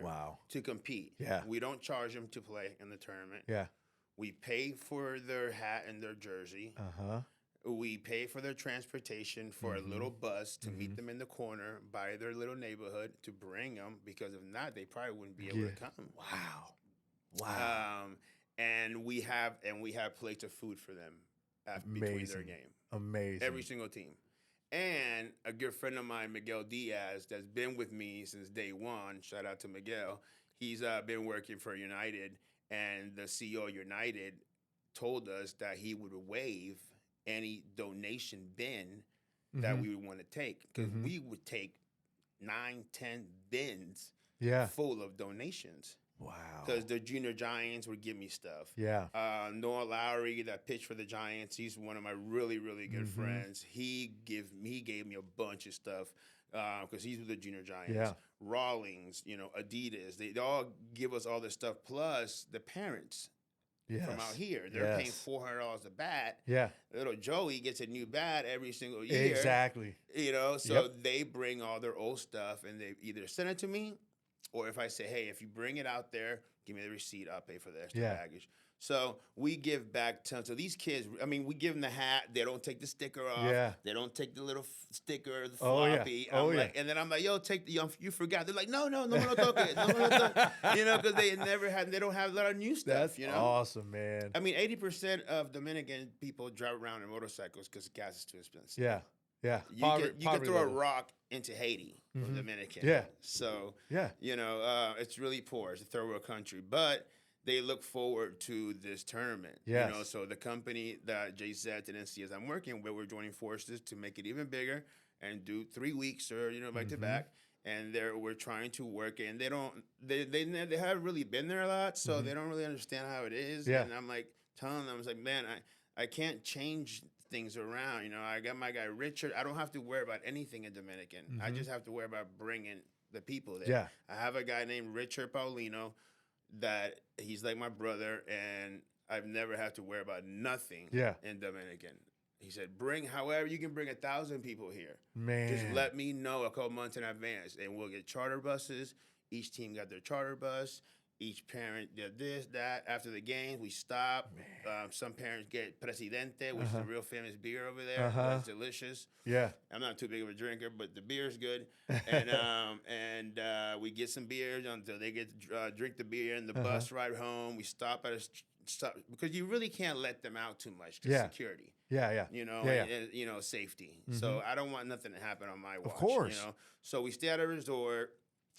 to compete. Yeah. We don't charge them to play in the tournament. Yeah. We pay for their hat and their jersey. Uh-huh. We pay for their transportation for a little bus to meet them in the corner by their little neighborhood to bring them, because if not, they probably wouldn't be able to come. Wow. And we have plates of food for them between their game. Amazing. Every single team. And a good friend of mine, Miguel Diaz, that's been with me since day one. Shout out to Miguel. He's been working for United, and the CEO of United told us that he would waive any donation bin that we would want to take, because we would take 9, 10 bins full of donations. Wow. Because the Junior Giants would give me stuff. Yeah. Noah Lowry, that pitched for the Giants, he's one of my really, really good friends. He gave me a bunch of stuff because he's with the Junior Giants. Yeah. Rawlings, Adidas, they all give us all this stuff. Plus the parents from out here, they're paying $400 a bat. Yeah. Little Joey gets a new bat every single year. Exactly. So they bring all their old stuff and they either send it to me, or if I say, hey, if you bring it out there, give me the receipt, I'll pay for the extra baggage. So we give back tons. So these kids, we give them the hat. They don't take the sticker off. Yeah. They don't take the little sticker, the Oh, yeah. floppy. Oh, yeah. And then I'm like, yo, take the, you forgot. They're like, no, toque it. No, because they don't have a lot of new stuff, That's awesome, man. 80% of Dominican people drive around in motorcycles because gas is too expensive. Yeah. Yeah. You can throw a rock into Haiti from Dominican. Yeah. So, Yeah. it's really poor. It's a third world country. But they look forward to this tournament. Yes. You know, so the company that JZ and NCS I'm working with, we're joining forces to make it even bigger and do 3 weeks or, you know, back to back. And we're trying to work, and they haven't really been there a lot, so they don't really understand how it is. Yeah. And I'm like telling them, I was like, man, I can't change things around. You know, I got my guy Richard. I don't have to worry about anything in Dominican. I just have to worry about bringing the people there. Yeah. I have a guy named Richard Paulino that he's like my brother, and I've never had to worry about nothing in Dominican. He said, however, you can bring 1,000 people here. Man. Just let me know a couple months in advance, and we'll get charter buses. Each team got their charter bus. Each parent did this, that. After the games, we stop. Some parents get Presidente, which is a real famous beer over there. It's delicious. Yeah. I'm not too big of a drinker, but the beer's good. And we get some beers until they get drink the beer. And the bus ride home, we stop at a stop because you really can't let them out too much because security. Yeah. You know, and, you know, safety. So I don't want nothing to happen on my watch. Of course. You know, so we stay at a resort.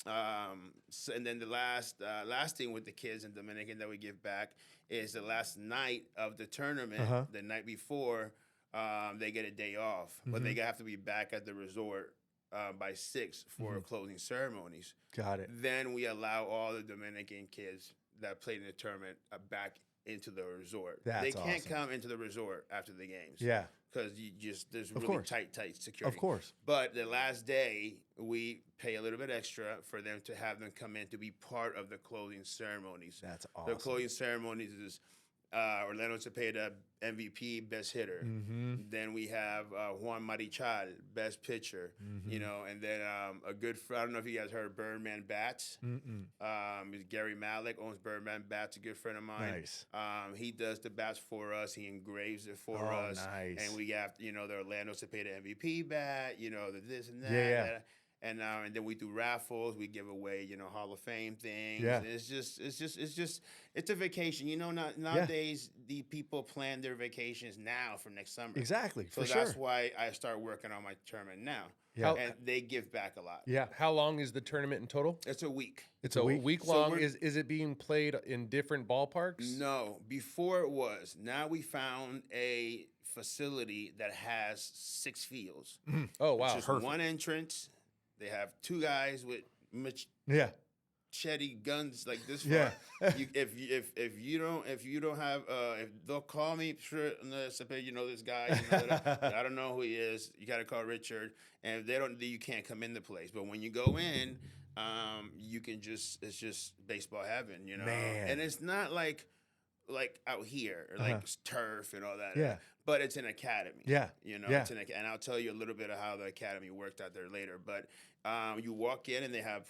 And then the last thing with the kids in Dominican that we give back is the last night of the tournament. The night before, they get a day off, but they have to be back at the resort by 6 for closing ceremonies. Got it. Then we allow all the Dominican kids that played in the tournament back into the resort. They can't come into the resort after the games. Yeah. Because there's really tight security. Of course. But the last day, we pay a little bit extra for them to have them come in to be part of the closing ceremonies. That's awesome. The closing ceremonies is Orlando Cepeda, MVP, best hitter. Then we have Juan Marichal, best pitcher. You know, and then a good friend, I don't know if you guys heard Birdman Bats. Gary Malik owns Birdman Bats, a good friend of mine. Nice. He does the bats for us. He engraves it for us. Nice. And we have, you know, the Orlando Cepeda MVP bat, you know, the this and that. Yeah. And then we do raffles. We give away, you know, Hall of Fame things. Yeah. It's a vacation. You know, nowadays the people plan their vacations now for next summer. Exactly. So that's why I start working on my tournament now. Yeah. And they give back a lot. Yeah. How long is the tournament in total? It's a week. It's a week So long. Is it being played in different ballparks? No, before it was. Now we found a facility that has 6 fields. Oh wow, It's just perfect. one entrance. They have 2 guys with machete guns like this far. Yeah. If you don't have if they'll call me, sure, you know this guy, you know, I don't know who he is. You got to call Richard, and if they don't, you can't come in the place. But when you go in, you can it's just baseball heaven, you know. Man. And it's not like out here, or like turf and all that. Yeah. But it's an academy. Yeah. You know, Yeah. and I'll tell you a little bit of how the academy worked out there later. But you walk in and they have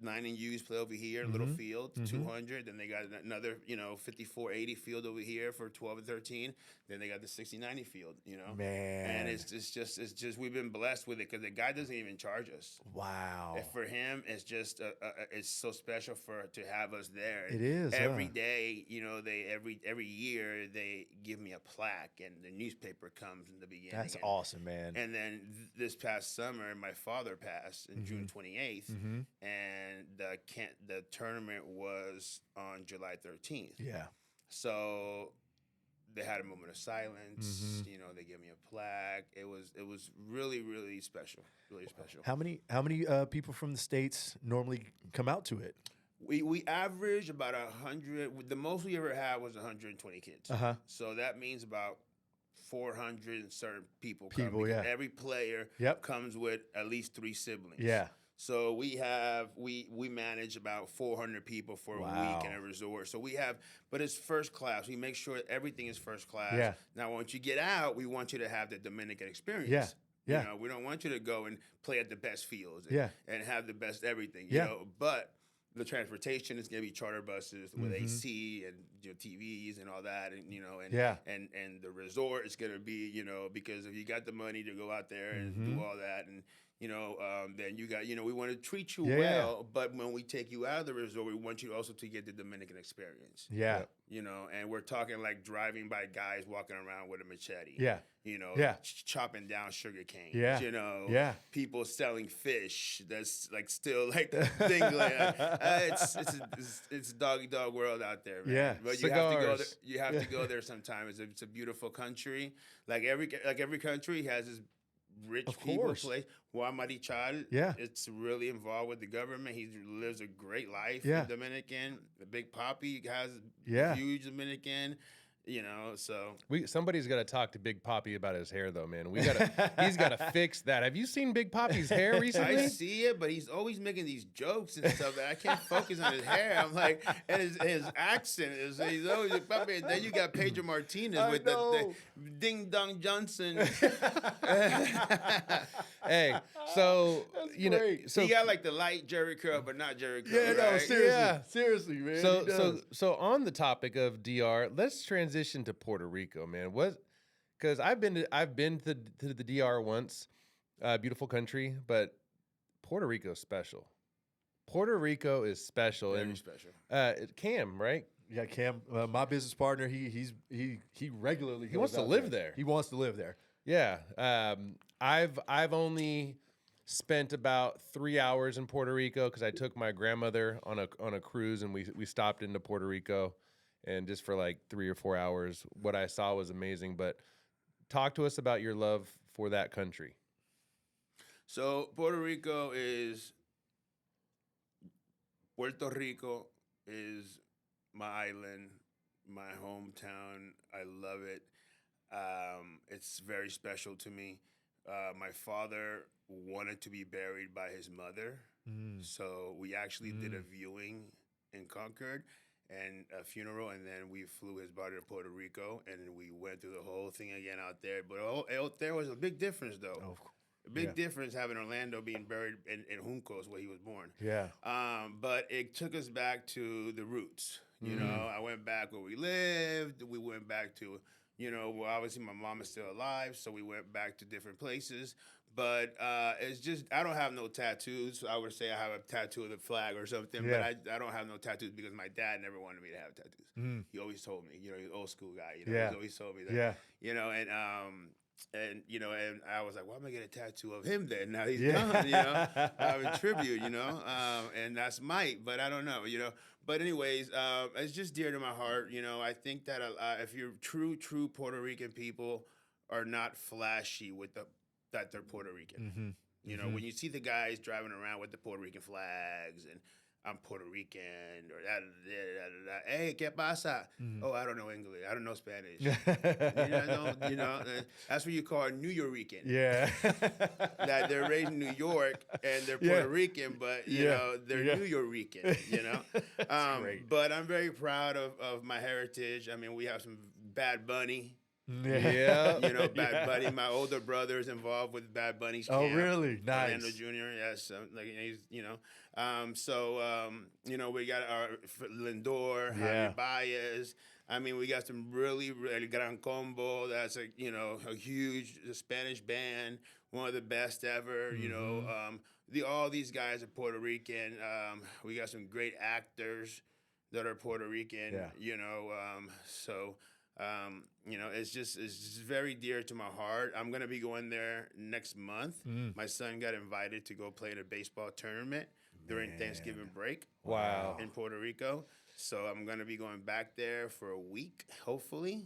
9 and U's play over here, little field, 200. Then they got another, you know, 54-80 field over here for 12 and 13. Then they got the 60-90 field, you know. Man. And it's just we've been blessed with it because the guy doesn't even charge us. Wow. And for him, it's just it's so special to have us there. It is, every day. You know, every year they give me a plaque, and the newspaper comes in the beginning. That's awesome, man. And then this past summer, my father passed in June 28th, and the tournament was on July 13th. Yeah. So they had a moment of silence. You know, they gave me a plaque. It was really, really special. Really special. How many people from the States normally come out to it? We average about 100. The most we ever had was 120 kids. So that means about 400 and certain people come. Because every player comes with at least 3 siblings. Yeah. So we manage about 400 people for a week in a resort. So but it's first class. We make sure everything is first class. Yeah. Now, once you get out, we want you to have the Dominican experience. Yeah. Yeah. You know, we don't want you to go and play at the best fields and have the best everything. You Yeah. know, but the transportation is going to be charter buses with AC and, you know, TVs and all that, and, you know, and the resort is going to be, you know, because if you got the money to go out there and do all that, and then you got, we want to treat you Yeah. well, but when we take you out of the resort, we want you also to get the Dominican experience. Yeah. And we're talking like driving by guys walking around with a machete. Yeah. Yeah. Chopping down sugar cane. Yeah. Yeah. People selling fish that's like still like dingling. It's a doggy dog world out there, man. Yeah. But Cigars. you have to go there sometime. It's a beautiful country. Like every country has its rich Of people course. place. Juan Marichal, Yeah. it's really involved with the government. He lives a great life Yeah. in Dominican. The Big Papi has Yeah. huge Dominican, so. Somebody's got to talk to Big Poppy about his hair, though, man. He's got to fix that. Have you seen Big Poppy's hair recently? I see it, but he's always making these jokes and stuff that I can't focus on his hair. I'm like, and his accent is, he's always a puppy. And then you got Pedro Martinez with the Ding Dong Johnson. Hey, so great. so he got like the light Jerry curl, but not Jerry curl. Yeah, no, right? seriously. Yeah. Seriously, man. he so does. on the topic of DR, let's transition to Puerto Rico, man. Because I've been to the DR once, beautiful country, but Puerto Rico's special. Puerto Rico is special, Very and special. Cam, right? Yeah, Cam, my business partner, he regularly He wants goes to out live there. He wants to live there. Yeah. I've only spent about 3 hours in Puerto Rico because I took my grandmother on a cruise, and we stopped into Puerto Rico, and just for like 3 or 4 hours, what I saw was amazing. But talk to us about your love for that country. So Puerto Rico is my island, my hometown. I love it. It's very special to me. My father wanted to be buried by his mother, so we actually did a viewing in Concord and a funeral, and then we flew his body to Puerto Rico, and we went through the whole thing again out there. But there was a big difference, though. Oh, A big difference having Orlando being buried in Juncos, where he was born. Yeah. But it took us back to the roots. I went back where we lived. We went back to, well, obviously my mom is still alive, so we went back to different places. But it's just, I don't have no tattoos. I would say I have a tattoo of the flag or something, Yeah. but I don't have no tattoos because my dad never wanted me to have tattoos. He always told me, he's an old school guy, Yeah. He's always told me that. Yeah. And I was like, well, I'm gonna get a tattoo of him then. Now he's gone, I'm in tribute, and that's Mike, but I don't know, But anyways, it's just dear to my heart, I think that if you're true Puerto Rican people are not flashy that they're Puerto Rican. When you see the guys driving around with the Puerto Rican flags and I'm Puerto Rican or hey, ¿qué pasa? Oh, I don't know English. I don't know Spanish. That's what you call a New Yorican. Yeah. That they're raised in New York and they're Puerto Rican, but they're New Yorican. great. But I'm very proud of my heritage. I mean, we have some Bad Bunny. Yeah. Bad Bunny. My older brother is involved with Bad Bunny's Oh, camp. really? Nice. Orlando Jr. Yes, he's we got our Lindor, Yeah. Javi Baez. I mean, we got some really, really Gran Combo. That's a huge Spanish band, one of the best ever. All these guys are Puerto Rican. We got some great actors that are Puerto Rican. Yeah. It's just very dear to my heart. I'm gonna be going there next month. My son got invited to go play in a baseball tournament during Thanksgiving break. Wow. In Puerto Rico. So I'm gonna be going back there for a week, hopefully.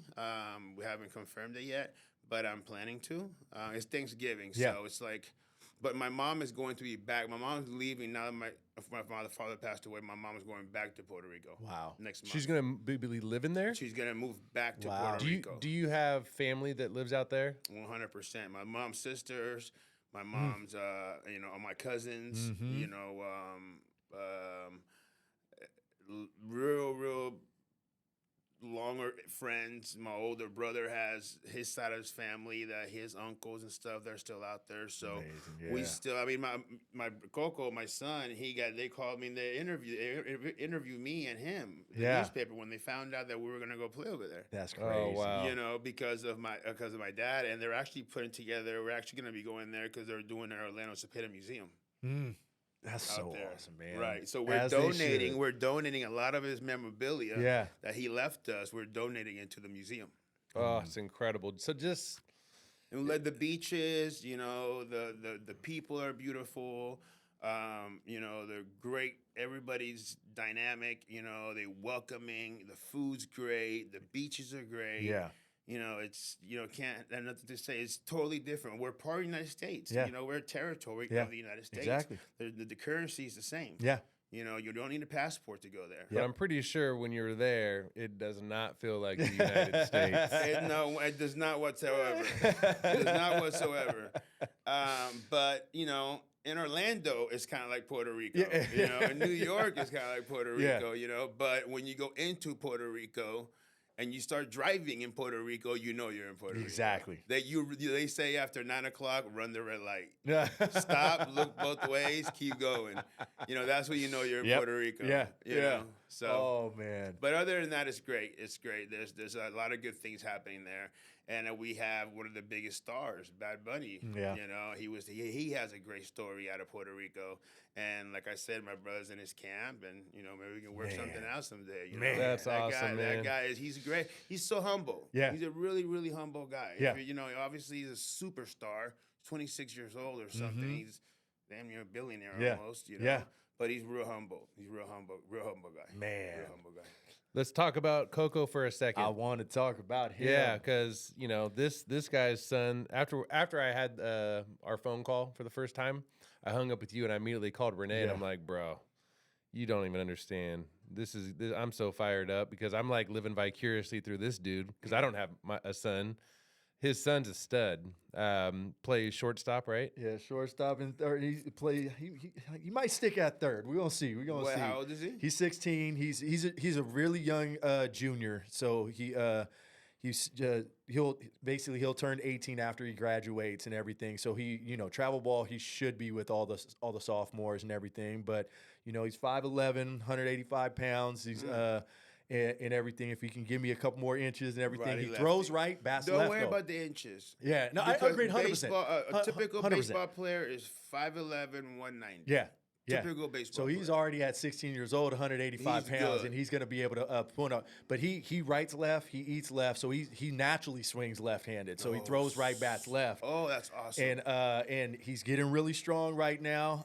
We haven't confirmed it yet, but I'm planning to. It's Thanksgiving, so it's like. But my mom is going to be back. My mom's leaving now that my father passed away. My mom is going back to Puerto Rico. Wow. Next month. She's gonna be living there. She's gonna move back to Wow. Puerto Rico. Do you have family that lives out there? 100%. My mom's sisters, my mom's, all my cousins, real longer friends. My older brother has his side of his family, that his uncles and stuff, they're still out there. So Amazing, we yeah. still, I mean, my Coco, my son, they called me, they interviewed me and him, the Yeah. newspaper, when they found out that we were going to go play over there. That's crazy. Oh, wow. You know, because of my dad, and they're actually putting together. We're actually going to be going there because they're doing an Orlando Cepeda Museum. That's Out so there. awesome, man. Right. So we're As they donating. should. We're donating a lot of his memorabilia Yeah. that he left us. We're donating it to the museum. Oh, it's incredible. So just And like the beaches, you know, the people are beautiful. You know, they're great. Everybody's dynamic. You know, they welcoming. The food's great. The beaches are great. Yeah. You know, it's, you know, can't, and nothing to say. It's totally different. We're part of the United States. Yeah. You know, we're a territory Yeah. of the United States. Exactly. The currency is the same. Yeah. You know, you don't need a passport to go there. but I'm pretty sure when you're there, it does not feel like the United States. No, it does not whatsoever. It does not whatsoever. But, you know, in Orlando, it's kind of like Puerto Rico. Yeah. You know, in New York, it's kind of like Puerto Yeah. Rico, you know. But when you go into Puerto Rico and you start driving in Puerto Rico, you know you're in Puerto Rico. Exactly. They say after 9 o'clock, run the red light. Yeah. Stop, look both ways, keep going. You know, that's when you know you're in Yep. Puerto Rico. Yeah. You Yeah. know? So. Oh man. But other than that, it's great. It's great. There's a lot of good things happening there, and we have one of the biggest stars, Bad Bunny. Yeah. You know, he has a great story out of Puerto Rico, and like I said, my brother's in his camp, and you know maybe we can work something out someday. You Man. know? That's that awesome, guy, man. That guy he's great. He's so humble. Yeah. He's a really really humble guy. Yeah. You know, obviously he's a superstar. 26 years old or something. He's damn near a billionaire Mm-hmm. Yeah. almost. You know. Yeah. But he's real humble. He's real humble guy. Man. Real humble guy. Let's talk about Coco for a second. I want to talk about him. Yeah, because you know this guy's son. After I had our phone call for the first time, I hung up with you and I immediately called Rene and Yeah. I'm like, bro, you don't even understand. I'm so fired up because I'm like living vicariously through this dude because I don't have a son. His son's a stud. Plays shortstop, right? Yeah, shortstop and third. He might stick at third. We're gonna see. We're gonna What, see. how old is he? He's 16. He's a really young junior. So he'll turn 18 after he graduates and everything. So travel ball. He should be with all the sophomores and everything. But he's 5'11", 185 pounds. He's and everything. If he can give me a couple more inches and everything, Righty, he lefty. throws right, bats Don't left. worry though. about the inches. Yeah, no, I Because agree 100%. baseball, a typical 100%. baseball player is 5'11", 190. Yeah. Yeah. Typical baseball So he's player. already at 16 years old, 185 He's pounds, good. and he's going to be able to point up. But he writes left, he eats left, so he naturally swings left-handed. So he throws right, bats left. Oh, that's awesome. And he's getting really strong right now.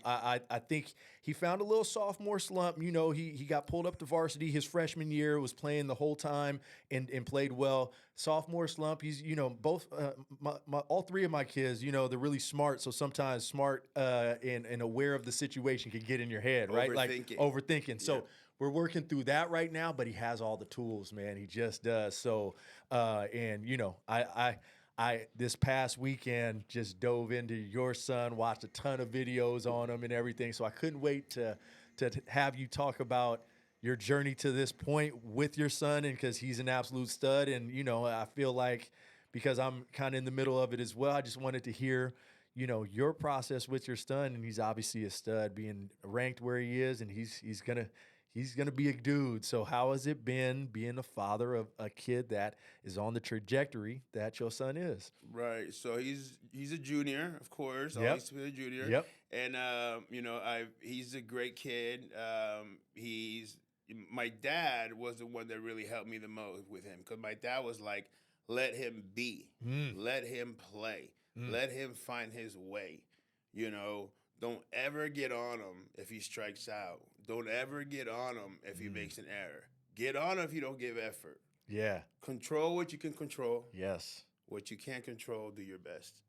I think he found a little sophomore slump. He got pulled up to varsity his freshman year, was playing the whole time and played well. Sophomore slump. He's both all three of my kids. They're really smart. So sometimes smart and aware of the situation can get in your head, right? Like overthinking. So we're working through that right now. But he has all the tools, man. He just does. So I this past weekend just dove into your son, watched a ton of videos on him and everything. So I couldn't wait to have you talk about your journey to this point with your son, and because he's an absolute stud. And I feel like because I'm kind of in the middle of it as well, I just wanted to hear your process with your son. And he's obviously a stud, being ranked where he is, and he's gonna be a dude. So how has it been being a father of a kid that is on the trajectory that your son is? Right. So he's a junior, of course. Yep. Always been a junior. Yep. And he's a great kid. My dad was the one that really helped me the most with him, because my dad was like, let him be, let him play, let him find his way. Don't ever get on him if he strikes out. Don't ever get on him if he makes an error. Get on him if you don't give effort. Yeah. Control what you can control. Yes. What you can't control, do your best.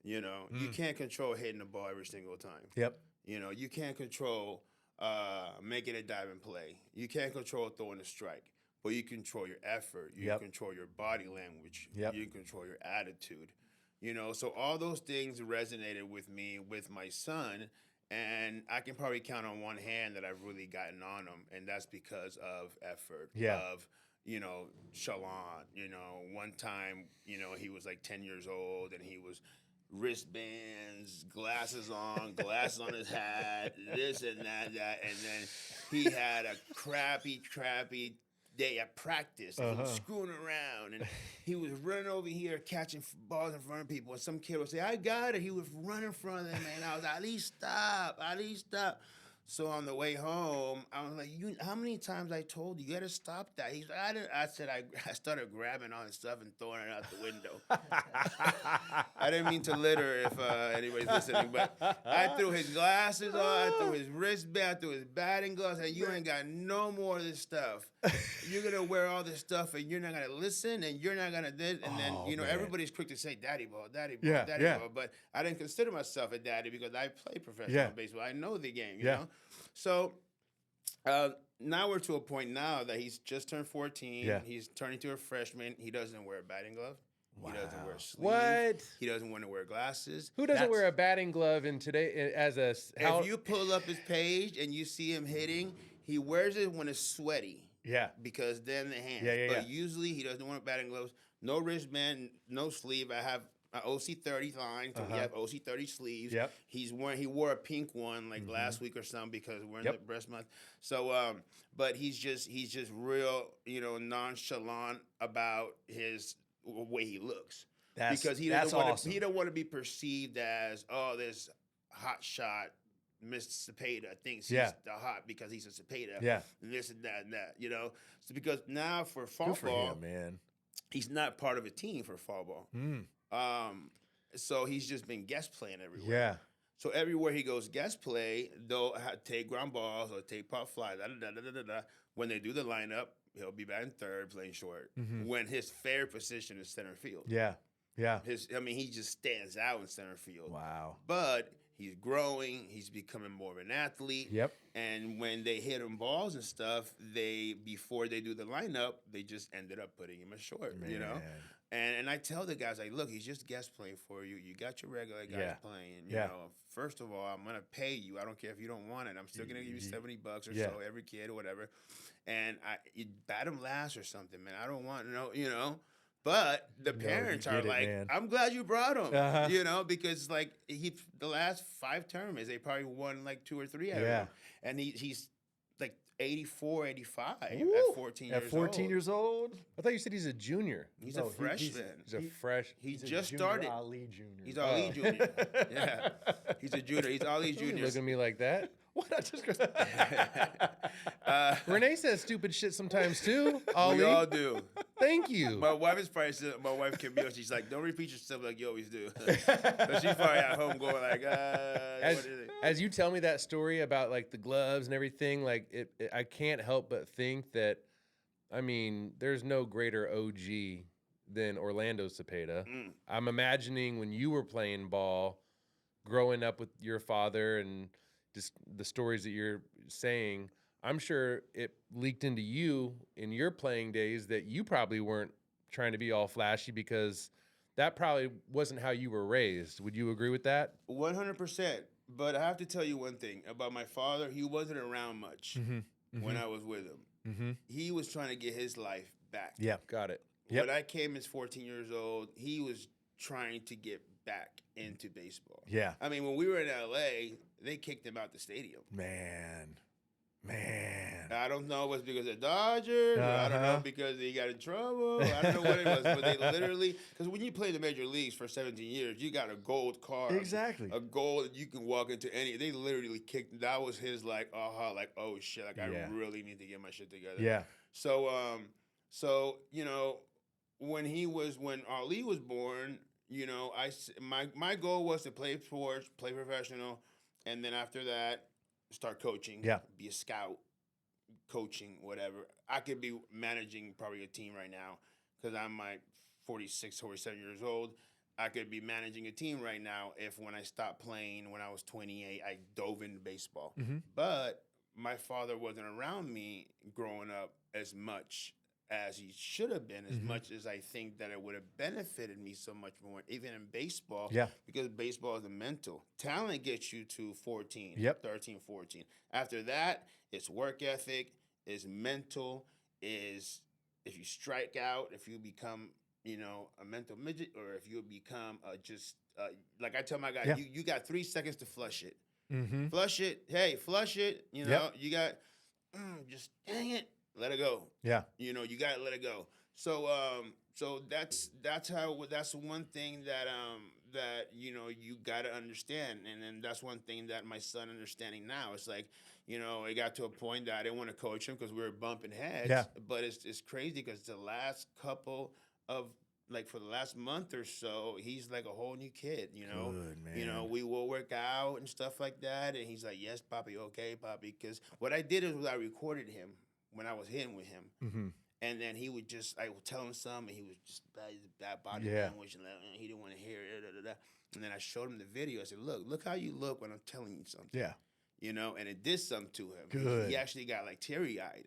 You can't control hitting the ball every single time. Yep. You can't control making a diving play. You can't control throwing a strike, but you control your effort. You Yep. control your body language. Yep. You control your attitude. So all those things resonated with me with my son, and I can probably count on one hand that I've really gotten on him, and that's because of effort. Yeah. Of Shalon, one time, he was like 10 years old and he was wristbands, glasses on his hat, this and that. And then he had a crappy day at practice. And he was screwing around and he was running over here catching balls in front of people. And some kid would say, I got it. He was running in front of them, and I was like, Ali, stop. So on the way home, I was like, how many times I told you, you got to stop that? He's like, I didn't. I said, I started grabbing all his stuff and throwing it out the window. I didn't mean to litter if anybody's listening, but I threw his glasses on, I threw his wristband, I threw his batting gloves, and you ain't got no more of this stuff. You're going to wear all this stuff, and you're not going to listen, and you're not going to this. And then, everybody's quick to say, daddy ball, daddy ball. But I didn't consider myself a daddy because I play professional baseball. I know the game, you know? So now we're to a point now that he's just turned 14. Yeah. He's turning to a freshman. He doesn't wear a batting glove. Wow. He doesn't wear a sleeve. What? He doesn't want to wear glasses. Who doesn't wear a batting glove in today as a... If you pull up his page and you see him hitting, he wears it when it's sweaty. Yeah. Because then the hands. But usually he doesn't wear batting gloves. No wristband, no sleeve. I have an OC30 line, so we have OC30 sleeves. Yep. He wore a pink one like last week or something because we're in the breast month. So, but he's just real, nonchalant about his way he looks. Because he don't want to be perceived as, this hot shot. Mr. Cepeda thinks he's the hot because he's a Cepeda. Yeah. And this and that, So because now for fall ball, him, man. He's not part of a team for fall ball. So he's just been guest playing everywhere. Yeah. So everywhere he goes guest play, they'll take ground balls or take pop flies. When they do the lineup, he'll be batting third, playing short. When his fair position is center field. Yeah. Yeah. He just stands out in center field. Wow. But he's growing. He's becoming more of an athlete. Yep. And when they hit him balls and stuff, before they do the lineup, they just ended up putting him a short, And I tell the guys, like, look, he's just guest playing for you. You got your regular guys playing. You know, first of all, I'm going to pay you. I don't care if you don't want it. I'm still going to give you $70 or so, every kid or whatever. And you bat him last or something, man. I don't want But the parents are like, I'm glad you brought him, because like the last 5 terms, they probably won like 2 or 3 out of him. And he's like 84, 85 at 14 years old. At 14 years old? I thought you said he's a junior. He's a freshman. He's just started. Ali Junior. He's Ali Junior. Yeah. He's a junior. He's Ali Junior. Looking at me like that. What? Rene says stupid shit sometimes too. We all do. Thank you. My wife is probably my wife Camille. She's like, don't repeat yourself like you always do. So she's probably at home going like, what is it? As you tell me that story about like the gloves and everything, like I can't help but think that, there's no greater OG than Orlando Cepeda. I'm imagining when you were playing ball, growing up with your father and just the stories that you're saying, I'm sure it leaked into you in your playing days that you probably weren't trying to be all flashy because that probably wasn't how you were raised. Would you agree with that? 100%. But I have to tell you one thing about my father. He wasn't around much when I was with him. He was trying to get his life back. Yeah, got it. When I came as 14 years old, he was trying to get back into baseball. Yeah. When we were in L.A., they kicked him out the stadium. Man. I don't know if it was because of Dodgers. I don't know because he got in trouble. I don't know what it was. But they literally, because when you play the major leagues for 17 years, you got a gold card. Exactly. A gold that you can walk into any. They literally kicked. That was his like, oh shit, like I really need to get my shit together. Yeah. So when Ali was born, my goal was to play sports, play professional, and then after that, start coaching, be a scout, coaching, whatever. I could be managing probably a team right now because I'm 46, 47 years old. I could be managing a team right now if when I stopped playing when I was 28, I dove into baseball. But my father wasn't around me growing up as much as he should have been, as much as I think that it would have benefited me so much more, even in baseball, because baseball is a mental. Talent gets you to 14, 13, 14. After that, it's work ethic, it's mental, is if you strike out, if you become, a mental midget, or if you become like I tell my guy, Yeah. you got 3 seconds to flush it. Mm-hmm. Flush it. Hey, flush it. Yep. You got, just dang it, let it go. Yeah. You got to let it go. So, that's one thing that you got to understand, and then that's one thing that my son understanding now. It's like, it got to a point that I didn't want to coach him because we were bumping heads. Yeah. But it's crazy because the last couple of, like, for the last month or so, he's like a whole new kid. Good, man. We will work out and stuff like that, and he's like, "Yes, Papi, okay, Papi." Because what I did is I recorded him when I was hitting with him. Mm-hmm. And then he would I would tell him something, and he was just bad body Yeah. language, and he didn't want to hear it. And then I showed him the video. I said, look how you look when I'm telling you something. Yeah. And it did something to him. Good. He actually got like teary-eyed.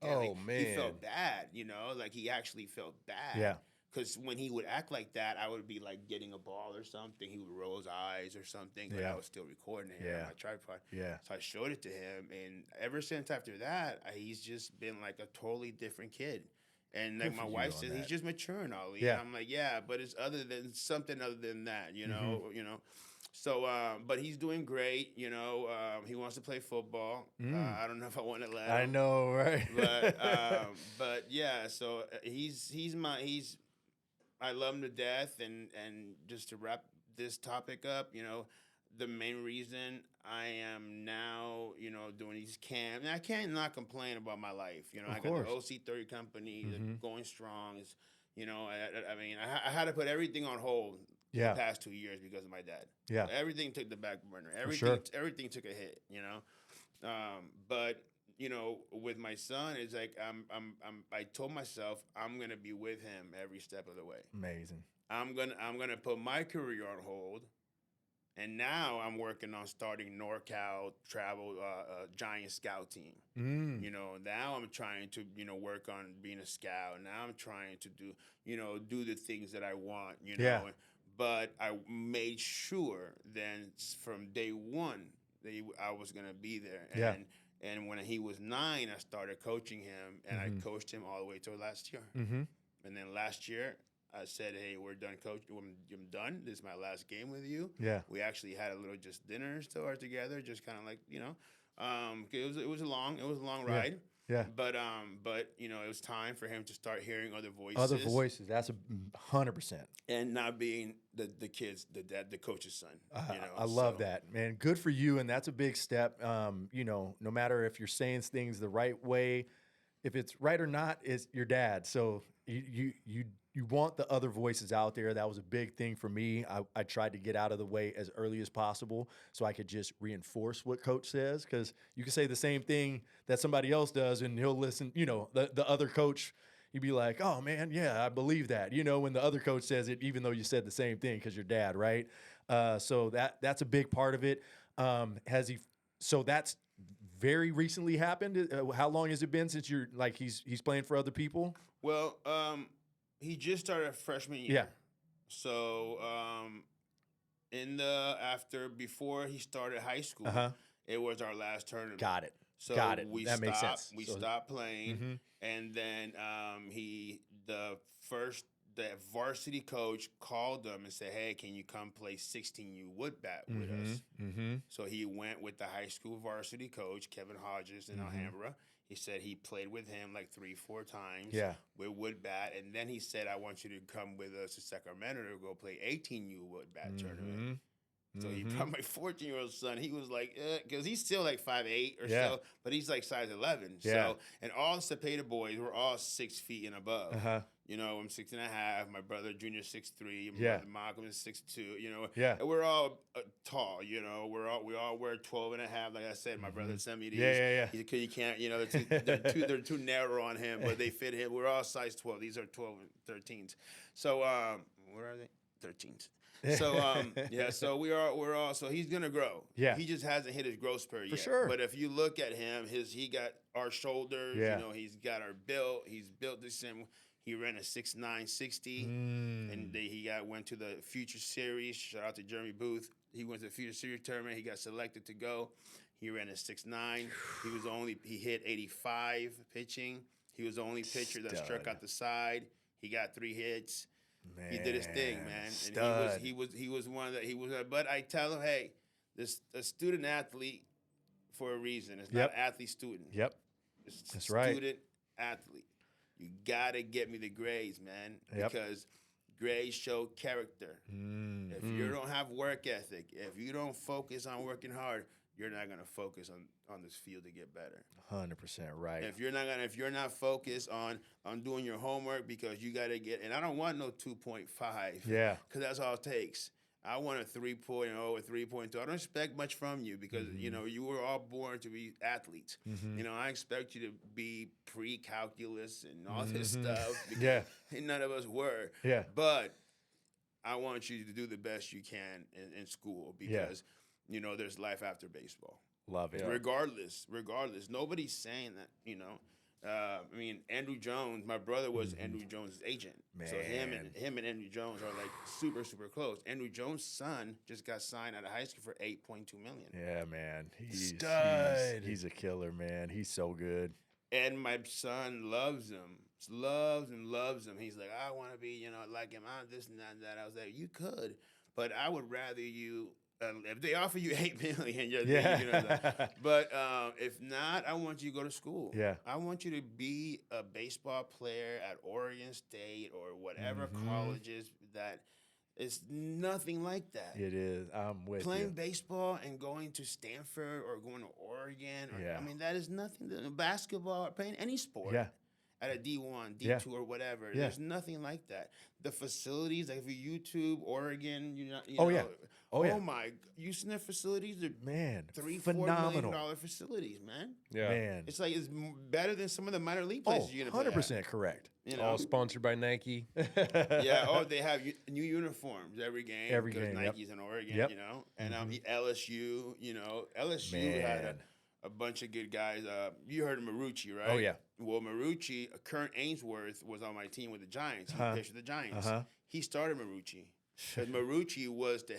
Oh, He man. felt bad, like he actually felt bad. Yeah. Because when he would act like that, I would be like getting a ball or something. He would roll his eyes or something, but Yeah. I was still recording it Yeah. on my tripod. Yeah. So I showed it to him, and ever since after that, he's just been like a totally different kid. And like Good my for you wife on says, he's that. just maturing, Ollie. Yeah. And I'm like, yeah, but it's something other than that, Mm-hmm. So, but he's doing great. He wants to play football. I don't know if I want to let him. I know, right? But yeah. So I love him to death. And just to wrap this topic up, the main reason I am now, doing these camps, and I can't not complain about my life. I got the OC30 company that's going strong. It's, I had to put everything on hold Yeah. the past 2 years because of my dad. Yeah. Everything took the back burner. sure. Everything took a hit, But with my son, it's like I told myself I'm gonna be with him every step of the way. Amazing. I'm gonna put my career on hold, and now I'm working on starting NorCal travel Giant Scout team. Now I'm trying to work on being a scout. Now I'm trying to do the things that I want. Yeah. But I made sure then from day one that I was gonna be there. Yeah. And when he was 9, I started coaching him, and I coached him all the way till last year. Mm-hmm. And then last year, I said, "Hey, we're done, coach. I'm done. This is my last game with you." Yeah. We actually had a little just dinner together, just kind of like it was a long ride. Yeah. But it was time for him to start hearing other voices. Other voices. That's 100%. And not being the coach's son. I love that, man. Good for you, and that's a big step. No matter if you're saying things the right way, if it's right or not, it's your dad. So you want the other voices out there. That was a big thing for me. I tried to get out of the way as early as possible so I could just reinforce what coach says, because you can say the same thing that somebody else does and he'll listen. The other coach, he'd be like, "Oh man, yeah, I believe that." When the other coach says it, even though you said the same thing because you're dad, right? So that's a big part of it. So that's very recently happened. How long has it been since you're like he's playing for other people? Well, he just started freshman year. Yeah. So before he started high school, it was our last tournament. Got it. So Got it. We That stopped, makes sense. We So- stopped playing, and then the varsity coach called him and said, "Hey, can you come play 16U wood bat with us?" So he went with the high school varsity coach, Kevin Hodges in Alhambra. He said he played with him like 3-4 times with wood bat, and then he said, "I want you to come with us to Sacramento to go play 18U wood bat tournament." So he brought my 14-year-old son. He was like, because he's still like 5'8" or so, but he's like size 11. Yeah. So, and all the Cepeda boys were all 6 feet and above. I'm 6.5. My brother Junior 6'3". My brother Malcolm is 6'2". And we're all tall. We all wear 12.5. Like I said, my brother sent me these. You can't. They're too narrow on him, but they fit him. We're all size 12. These are 12 and 13s. So what are they? 13s. So so we're all so he's gonna grow. Yeah. He just hasn't hit his growth spurt yet. sure. But if you look at him, he got our shoulders. Yeah. He's got our build. He's built the same. He ran a 6'9", 60, and went to the Future Series. Shout out to Jeremy Booth. He went to the Future Series tournament. He got selected to go. He ran a 6'9". He hit 85 pitching. He was the only pitcher that struck Stud. out the side. He got 3 hits. Man, He did his thing, man. Stud. And he was one that but I tell him, hey, this a student athlete for a reason. It's Yep. not athlete student. Yep. It's That's right. student athlete. You gotta get me the grades, man, Yep. because grades show character. If you don't have work ethic, if you don't focus on working hard, you're not gonna focus on this field to get better. 100% right. If you're not focused on doing your homework because you gotta get, and I don't want no 2.5. Yeah. Because that's all it takes. I want a 3.0 or 3.2. I don't expect much from you because you were all born to be athletes. I expect you to be pre-calculus and all this stuff. Because Yeah. none of us were. Yeah. But I want you to do the best you can in school because there's life after baseball. Love it. Regardless, nobody's saying that. Andrew Jones, my brother was Andrew Jones' agent. So him and Andrew Jones are like super, super close. Andrew Jones' son just got signed out of high school for $8.2 million. Yeah, man. Stud. He's a killer, man. He's so good. And my son loves him. Loves him. He's like, I want to be, like him. I'm this and that and that. I was like, you could, but I would rather you. If they offer you $8 million, but if not, I want you to go to school. Yeah. I want you to be a baseball player at Oregon State or whatever colleges that is nothing like that. It is. I'm with Playing you. baseball and going to Stanford or going to Oregon. Yeah. That is nothing. Basketball or playing any sport. Yeah. At a D1, D2, Yeah. or whatever. Yeah. There's nothing like that. The facilities, like if you YouTube Oregon, Oh, my, you seen their facilities? They're Man, $3-4 phenomenal. million facilities, man. Yeah. Man. It's like it's better than some of the minor league places you're gonna play 100% correct. at, All sponsored by Nike. Yeah. Oh, they have new uniforms every game. Every because game, yep. Nike's in Oregon. Yep. And LSU. LSU had Man. a bunch of good guys. You heard of Marucci, right? Oh, yeah. Well, Marucci, Kurt Ainsworth was on my team with the Giants. He pitched with the Giants. He started Marucci. Because Marucci was the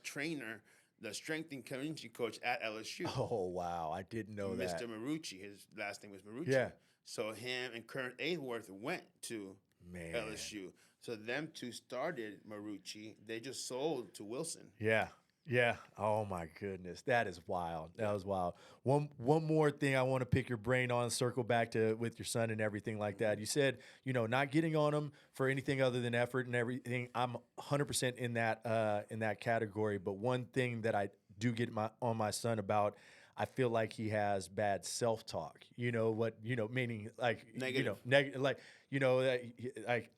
trainer, the strength and conditioning coach at LSU. Oh, wow. I didn't know that. Mr. Marucci. His last name was Marucci. Yeah. So him and Kurt Ainsworth went to Man. LSU. So them two started Marucci. They just sold to Wilson. Yeah. Yeah. Oh my goodness. That is wild. That was wild. One more thing I want to pick your brain on, circle back to with your son and everything like that. You said, not getting on him for anything other than effort and everything. I'm 100% in that category. But one thing that I do get on my son about, I feel like he has bad self-talk. Meaning like Negative. Like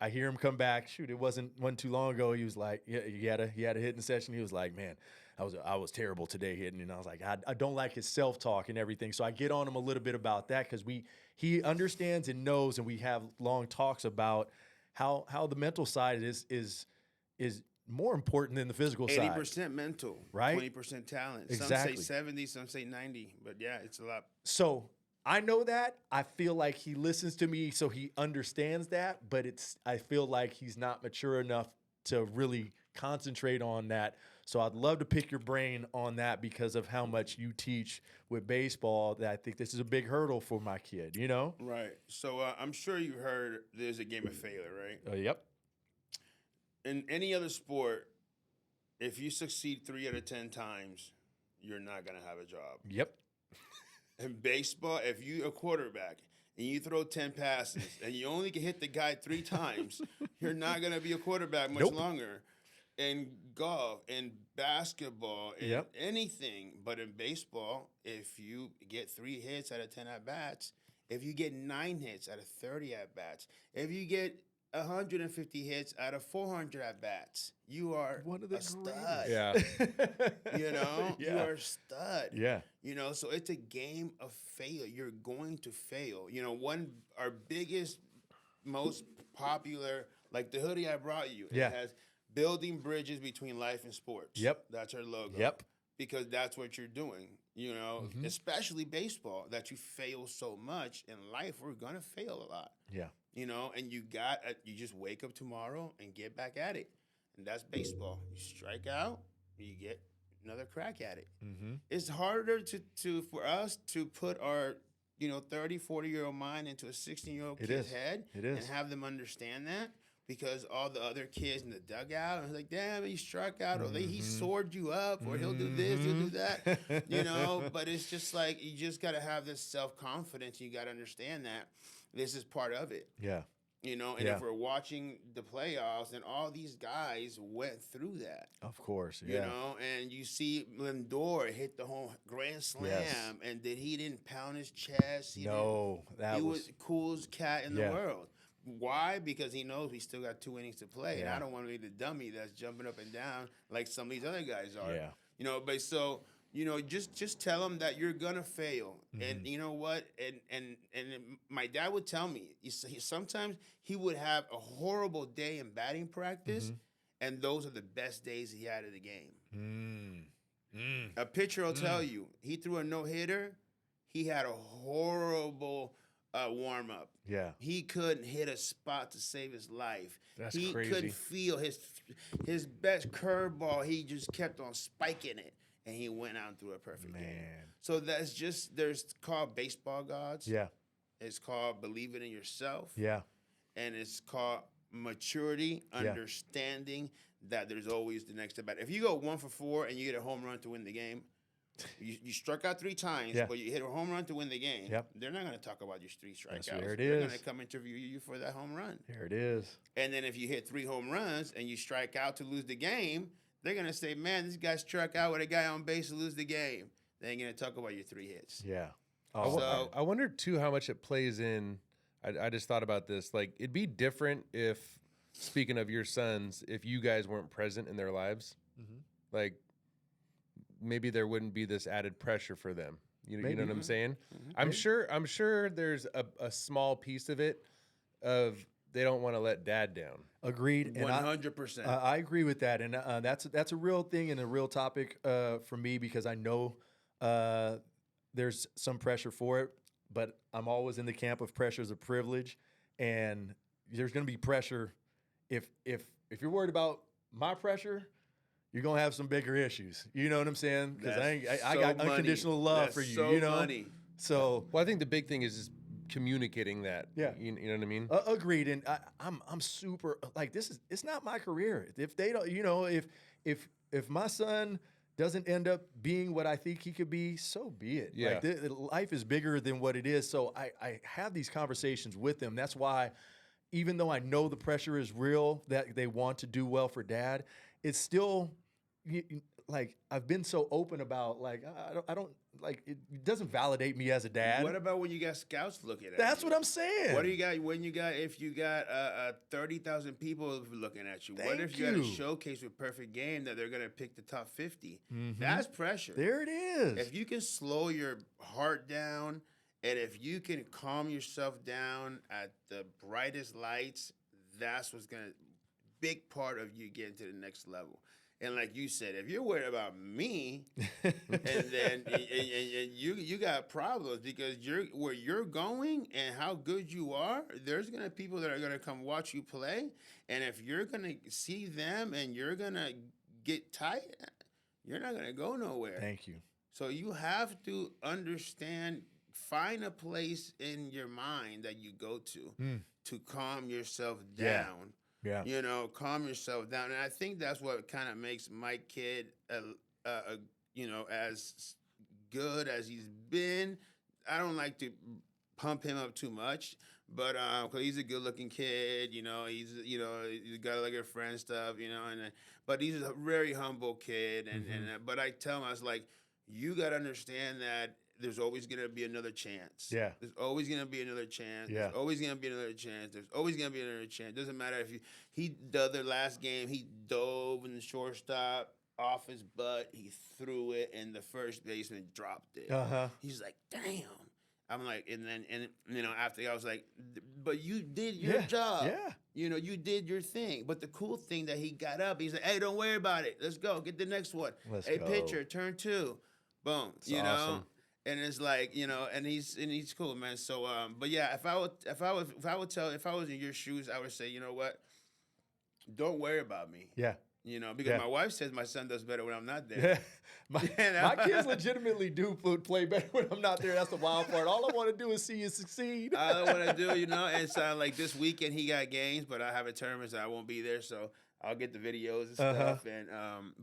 I hear him come back. Shoot, it wasn't too long ago. He was like, yeah, he had a hitting session. He was like, man, I was terrible today hitting, and I was like, I don't like his self-talk and everything. So I get on him a little bit about that because he understands and knows, and we have long talks about how the mental side is more important than the physical side. 80% mental, Right? 20% talent. Exactly. Some say 70, some say 90. But yeah, it's a lot. So I know that. I feel like he listens to me, so he understands that. But I feel like he's not mature enough to really concentrate on that. So I'd love to pick your brain on that because of how much you teach with baseball. That I think this is a big hurdle for my kid. Right. So I'm sure you heard there's a game of failure, right? Yep. In any other sport, if you succeed 3 out of 10 times, you're not going to have a job. Yep. In baseball, if you're a quarterback and you throw 10 passes and you only can hit the guy 3 times, you're not going to be a quarterback much longer. In golf, in basketball, in anything, but in baseball, if you get 3 hits out of 10 at-bats, if you get 9 hits out of 30 at-bats, if you get 150 hits out of 400 at-bats, you are one of the a stud. Yeah. You are a stud. Yeah. So it's a game of failure. You're going to fail. Our biggest, most popular, like the hoodie I brought you, it has building bridges between life and sports. Yep. That's our logo. Yep. Because that's what you're doing, especially baseball, that you fail so much. In life, we're going to fail a lot. Yeah. And you just wake up tomorrow and get back at it. And that's baseball. You strike out, you get another crack at it. Mm-hmm. It's harder for us to put our 30, 40-year-old mind into a 16-year-old It kid's is. head It and is. have them understand that, because all the other kids in the dugout are like, damn, he struck out, or he soared you up, or he'll do this, he'll do that, but it's just like, you just got to have this self-confidence. You got to understand that this is part of it. Yeah. And Yeah. if we're watching the playoffs, and all these guys went through that, Of course. Yeah. and you see Lindor hit the home grand slam, Yes. and he didn't pound his chest. He was the coolest cat in the world. Why? Because he knows we still got 2 innings to play, and I don't want to be the dummy that's jumping up and down like some of these other guys are. Yeah. But so. Just tell them that you're gonna fail, and you know what? And my dad would tell me, sometimes he would have a horrible day in batting practice, and those are the best days he had of the game. A pitcher will tell you he threw a no-hitter. He had a horrible warm-up. Yeah. He couldn't hit a spot to save his life. That's he crazy. couldn't feel his best curveball. He just kept on spiking it. And he went out and threw a perfect game. So there's called baseball gods. Yeah. It's called believing in yourself. Yeah. And it's called maturity, understanding that there's always the next at bat. If you go 1 for 4 and you get a home run to win the game, you struck out 3 times, but you hit a home run to win the game, they're not going to talk about your 3 strikeouts. There it They're is. going to come interview you for that home run. There it is. And then if you hit 3 home runs and you strike out to lose the game, they're going to say, man, this guy struck out with a guy on base to lose the game. They ain't going to talk about your 3 hits. Yeah. I wonder, too, how much it plays in. I just thought about this. Like, it'd be different if, speaking of your sons, if you guys weren't present in their lives. Like, maybe there wouldn't be this added pressure for them. You know what I'm saying? I'm sure there's a small piece of it of they don't want to let dad down. Agreed. And 100%. I agree with that, and that's a real thing and a real topic for me, because I know there's some pressure for it, but I'm always in the camp of pressure is a privilege, and there's going to be pressure. If you're worried about my pressure, you're gonna have some bigger issues. You know what I'm saying? Because I got unconditional love for you. You know. So well, I think the big thing is just communicating that. Yeah. You know what I mean? Agreed. And I'm super like, it's not my career. If they don't, if my son doesn't end up being what I think he could be, so be it. Yeah. Like life is bigger than what it is. So I have these conversations with them. That's why, even though I know the pressure is real, that they want to do well for dad, it's still like I've been so open about, like, I don't like, it doesn't validate me as a dad. What about when you got scouts looking at That's you? what I'm saying. What do you got if you got 30,000 people looking at you? What if you had a showcase with perfect game that they're going to pick the top 50? That's pressure. There it is. If you can slow your heart down, and if you can calm yourself down at the brightest lights, that's what's going to big part of you getting to the next level. And like you said, if you're worried about me, and then and you got problems, because where you're going and how good you are, there's gonna people that are gonna come watch you play, and if you're gonna see them and you're gonna get tight, you're not gonna go nowhere. Thank you. So you have to understand, find a place in your mind that you go to calm yourself down. Yeah. Calm yourself down. And I think that's what kind of makes my kid, as good as he's been. I don't like to pump him up too much, but because he's a good-looking kid, he's got like a friend stuff, but he's a very humble kid, but I tell him, I was like, you got to understand that there's always going to be another chance. Yeah. There's always going to be another chance. Yeah. There's always going to be another chance. There's always going to be another chance. Doesn't matter if the other last game, he dove in the shortstop off his butt. He threw it, and the first baseman dropped it. He's like, damn. I'm like, after I was like, but you did your job. Yeah. You did your thing. But the cool thing that he got up, he's like, hey, don't worry about it. Let's go. Get the next one. Let's go. Pitcher, turn 2. Boom. It's awesome. And it's like, and he's cool, man. So, but yeah, if I was in your shoes, I would say, you know what? Don't worry about me. Yeah. You know, because Yeah. my wife says my son does better when I'm not Yeah. there. My kids legitimately do play better when I'm not there. That's the wild part. All I want to do is see you succeed. I don't want to do, you know, and so like this weekend he got games, but I have a tournament, so I won't be there. So I'll get the videos and stuff. And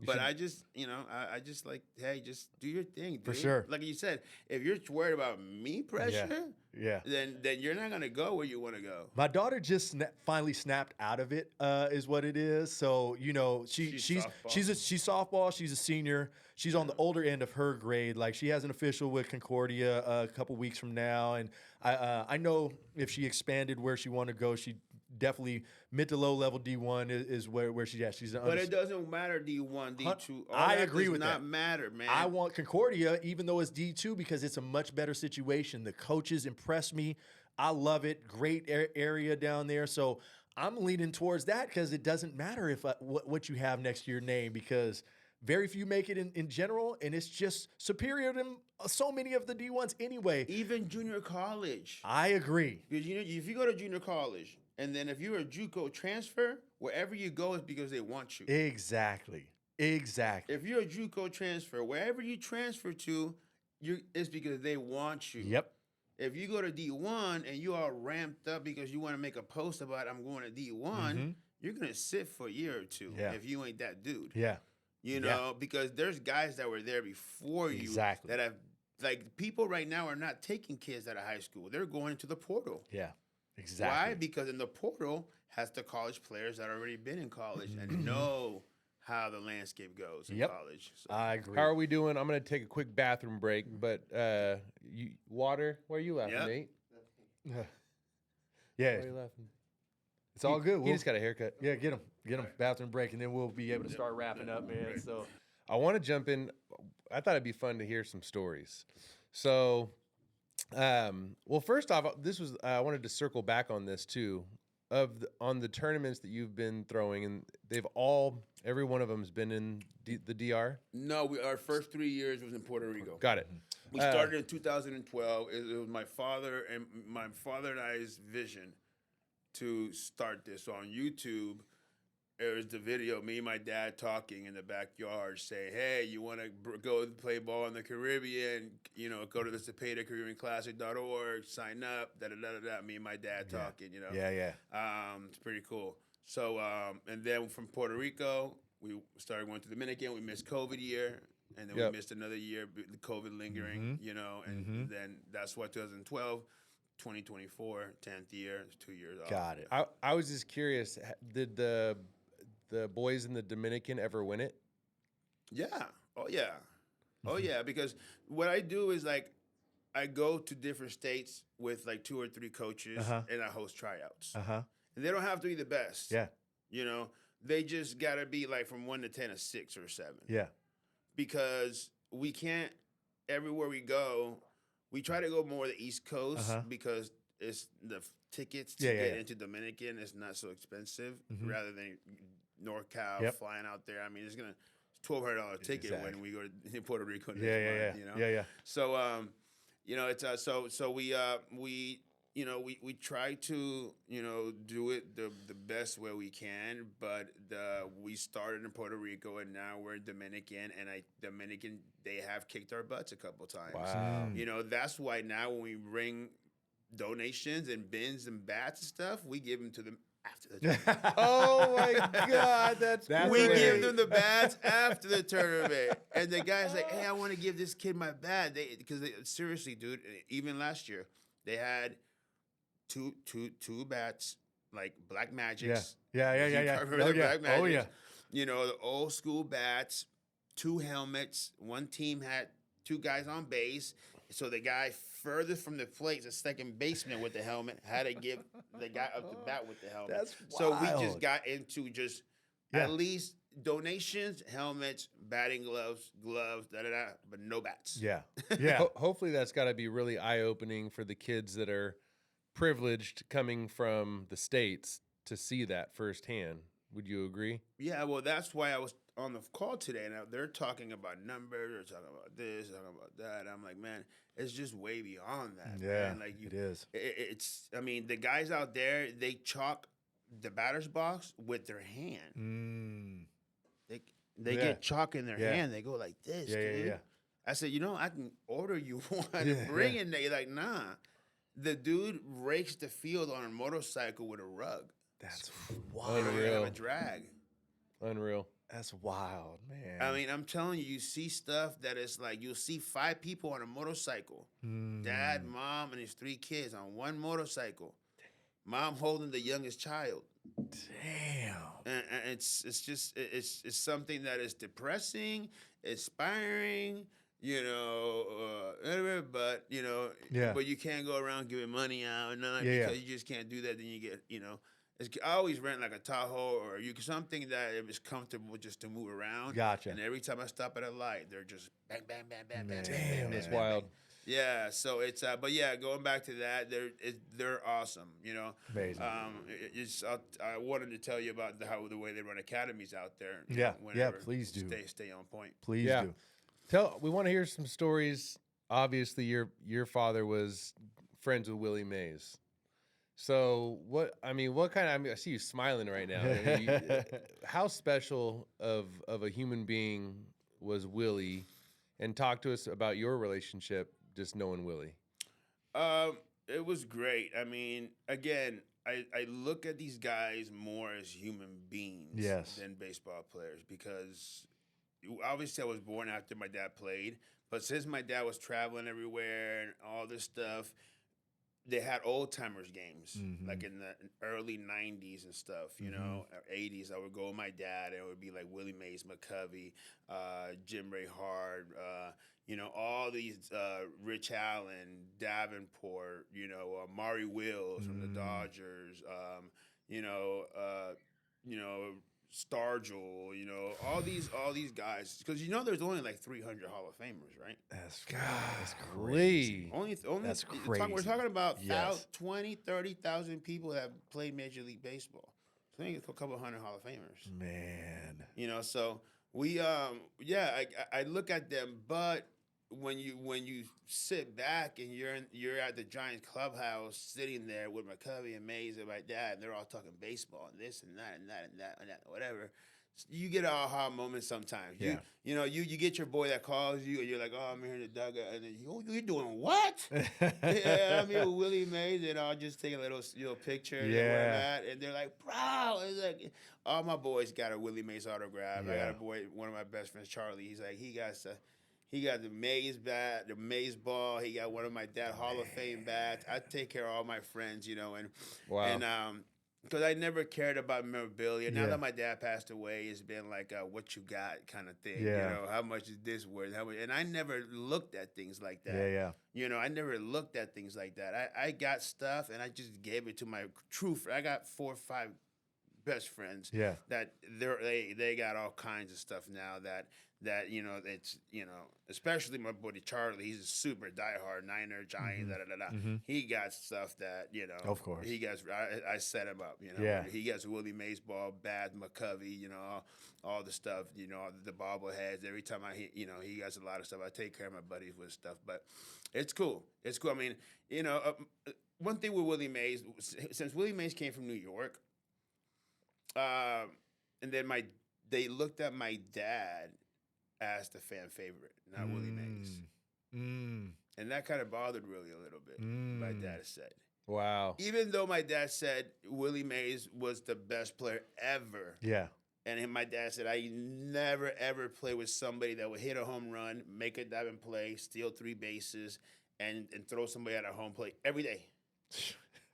but I just, you know, I just like, hey, just do your thing, dude. For sure. Like you said, if you're worried about me pressure, Yeah. then you're not gonna go where you want to go. My daughter just finally snapped out of it, is what it is. So you know, she's softball. She's a senior. She's on the older end of her grade. Like she has an official with Concordia a couple weeks from now, and I know if she expanded where she wanted to go, she definitely mid to low level D1 is where she's at. She's But it doesn't matter D1, D2. I agree with that. that. Matter, man. I want Concordia, even though it's D2, because it's a much better situation. The coaches impress me. I love it. Great area down there. So I'm leaning towards that because it doesn't matter if what you have next to your name, because very few make it in general, and it's just superior than so many of the D1s anyway. Even junior college. I agree. Because you know, if you go to junior college, and then if you're a JUCO transfer, wherever you go is because they want you. Exactly. If you're a JUCO transfer, wherever you transfer to, it's because they want you. Yep. If you go to D1 and you are ramped up because you want to make a post about I'm going to D1, you're gonna sit for a year or two if you ain't that dude. Yeah. You know, because there's guys that were there before you that have, like, people right now are not taking kids out of high school. They're going into the portal. Yeah. Exactly. Why? Because in the portal has the college players that already been in college and know how the landscape goes in college. So. I agree. How are we doing? I'm going to take a quick bathroom break, but water, where are you laughing, Nate? Yeah. Why are you laughing? It's all good. He just got a haircut. Yeah, get him. Bathroom break, and then we'll be able to start wrapping up, man. So I want to jump in. I thought it'd be fun to hear some stories. So, well, first off, I wanted to circle back on this too, on the tournaments that you've been throwing, and every one of them has been in the DR. No, our first 3 years was in Puerto Rico. Got it. We started in 2012. It was my father and I's vision to start this. So on YouTube, there was the video, me and my dad talking in the backyard, saying, hey, you want to go play ball in the Caribbean, you know, go to the Cepeda Caribbean Classic.org, sign up, da-da-da-da-da, me and my dad talking, you know. Yeah. It's pretty cool. So, and then from Puerto Rico, we started going to Dominican. We missed COVID year, and then we missed another year, the COVID lingering, you know, and then that's what 2012, 2024, 10th year, 2 years off. Got it. I was just curious, did the boys in the Dominican ever win it? Yeah. Oh, yeah. Oh, yeah. Because what I do is, like, I go to different states with, like, 2 or 3 coaches, and I host tryouts. And they don't have to be the best. Yeah. You know, they just got to be, like, from 1 to 10, a 6 or a 7. Yeah. Because we can't, everywhere we go, we try to go more the East Coast because it's the tickets to get into Dominican is not so expensive rather than NorCal flying out there. I mean, it's $1,200 ticket when we go to Puerto Rico next month, you know? Yeah. So, you know, it's so we you know, we try to, you know, do it the best way we can, but we started in Puerto Rico and now we're in Dominican, and Dominican, they have kicked our butts a couple times. Wow. You know, that's why now when we bring donations and bins and bats and stuff, we give them to them after the tournament. Oh my God, that's We great. give them the bats after the tournament, and the guy's like, "Hey, I want to give this kid my bat." Because seriously, dude, even last year they had two bats, like Black Magics. Yeah. Remember Oh, the yeah. Black Magics? Oh, yeah. You know, the old school bats, 2 helmets. One team had 2 guys on base. So the guy furthest from the plate, the second baseman with the helmet, had to give the guy up the bat with the helmet. That's So we wild. just got into just at least donations, helmets, batting gloves, but no bats. Yeah. Hopefully that's got to be really eye-opening for the kids that are privileged coming from the States to see that firsthand. Would you agree? Yeah, well, that's why I was on the call today. Now they're talking about numbers, they're talking about this, talking about that. I'm like, man, it's just way beyond that. Yeah, man. Like it is. It's. I mean, the guys out there, they chalk the batter's box with their hand. They Yeah. get chalk in their Yeah. hand. They go like this, Yeah, yeah, dude. yeah. I said, I can order you one Yeah, and bring yeah. it. They're like, nah. The dude rakes the field on a motorcycle with a rug. That's You wild. don't even have a Unreal. drag. Unreal. That's wild, man. I mean, I'm telling you, you see stuff that is like you'll see 5 people on a motorcycle. Dad, mom, and his 3 kids on one motorcycle. Mom holding the youngest child. Damn. And it's just it's something that is depressing, inspiring, but Yeah. but you can't go around giving money out and none Yeah, yeah. because you just can't do that. Then you get I always rent like a Tahoe or something that it was comfortable just to move around. Gotcha. And every time I stop at a light, they're just bang bang bang bang bang. Man. bang, bang, That's bang, bang, wild. bang. Yeah, so it's but yeah, going back to that, they're awesome. Amazing. I wanted to tell you about the way they run academies out there. Yeah, whenever. please do. Stay on point. Please Yeah. do. We want to hear some stories. Obviously, your father was friends with Willie Mays. So what kind of, I see you smiling right now. How special of a human being was Willie? And talk to us about your relationship, just knowing Willie. It was great. I mean, again, I look at these guys more as human beings Yes. than baseball players because obviously I was born after my dad played, but since my dad was traveling everywhere and all this stuff, they had old timers games like in the early 90s and stuff, or 80s. I would go with my dad and it would be like Willie Mays, McCovey, Jim Ray Hard, all these Rich Allen, Davenport, Maury Wills from the Dodgers, Stargell, all these guys, because there's only like 300 Hall of Famers, right? That's Lee. Only That's we're crazy. talking about Yes. 20, 30,000 people that have played Major League Baseball. So I think it's a couple hundred Hall of Famers. Man. So we I look at them, but when you sit back and you're at the Giants clubhouse sitting there with McCovey and Mays and my dad, and they're all talking baseball and this and that and that and that and that whatever. You get an aha moment sometimes. Yeah. You get your boy that calls you and you're like, oh, I'm here in the dugout, and then you're doing what? Yeah, I'm here with Willie Mays, and I'll just take a little picture of where I'm at, and they're like, bro, it's like all my boys got a Willie Mays autograph. I got a boy, one of my best friends, Charlie. He's like, he got the Mays bat, the Mays ball. He got one of my dad Hall of Fame bats. I take care of all my friends, and Wow. and because I never cared about memorabilia. Now Yeah. that my dad passed away, it's been like what you got kind of thing. Yeah. How much is this worth? And I never looked at things like that. Yeah. I never looked at things like that. I got stuff and I just gave it to my true friend. I got 4 or 5 best friends. Yeah. That they got all kinds of stuff now that it's especially my buddy Charlie. He's a super diehard Niner Giant. He got stuff that Of course. he gets. I set him up. Yeah. He gets Willie Mays ball, Bad McCovey. All the stuff. The bobbleheads. Every time he gets a lot of stuff. I take care of my buddies with stuff, but it's cool. It's cool. I mean, one thing with Willie Mays, since Willie Mays came from New York, and then they looked at my dad as the fan favorite, not Willie Mays. And that kind of bothered Willie a little bit, my dad said. Wow. Even though my dad said Willie Mays was the best player ever. Yeah. And then my dad said, I never, ever play with somebody that would hit a home run, make a diving play, steal 3 bases, and throw somebody out of home plate every day.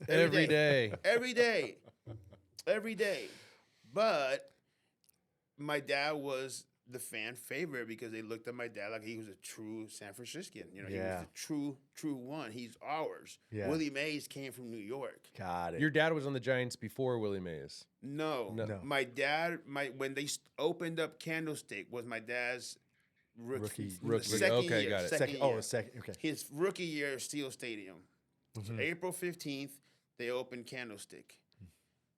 Every day. Every day. Every day. But my dad was the fan favorite because they looked at my dad like he was a true San Franciscan. He was the true one. He's ours. Yeah. Willie Mays came from New York. Got it. Your dad was on the Giants before Willie Mays. No. No. My dad, when they opened up Candlestick, was my dad's Rookie. second Okay, year. got it. Second year. Second. Okay. His rookie year at Steel Stadium. So April 15th, they opened Candlestick.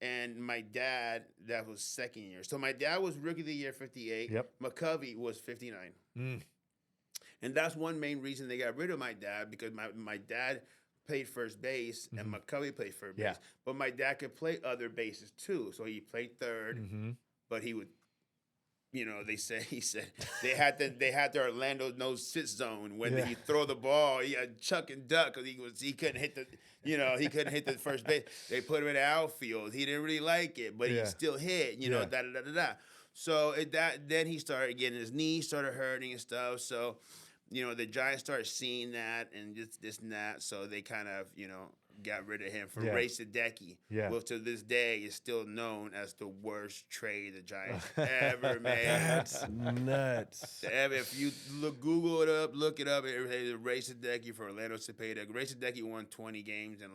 And my dad, that was second year. So my dad was rookie of the year, 58. Yep. McCovey was 59. And that's one main reason they got rid of my dad, because my dad played first base and McCovey played first base. Yeah. But my dad could play other bases too. So he played third, but he would you know, he said they had the Orlando no sit zone when Yeah. he throw the ball, he had chuck and duck because he couldn't hit the first base. They put him in the outfield. He didn't really like it, but Yeah. he still hit. You know, Yeah. da da da da da. So then he started getting his knees started hurting and stuff. So, you know, the Giants started seeing that and just this and that. So they kind of, you know, got rid of him for Yeah. Ray Sadecki. Yeah. Well, to this day, is still known as the worst trade the Giants ever made. That's nuts. If you Google it up, look it up, Ray Sadecki for Orlando Cepeda. Ray Sadecki won 20 games in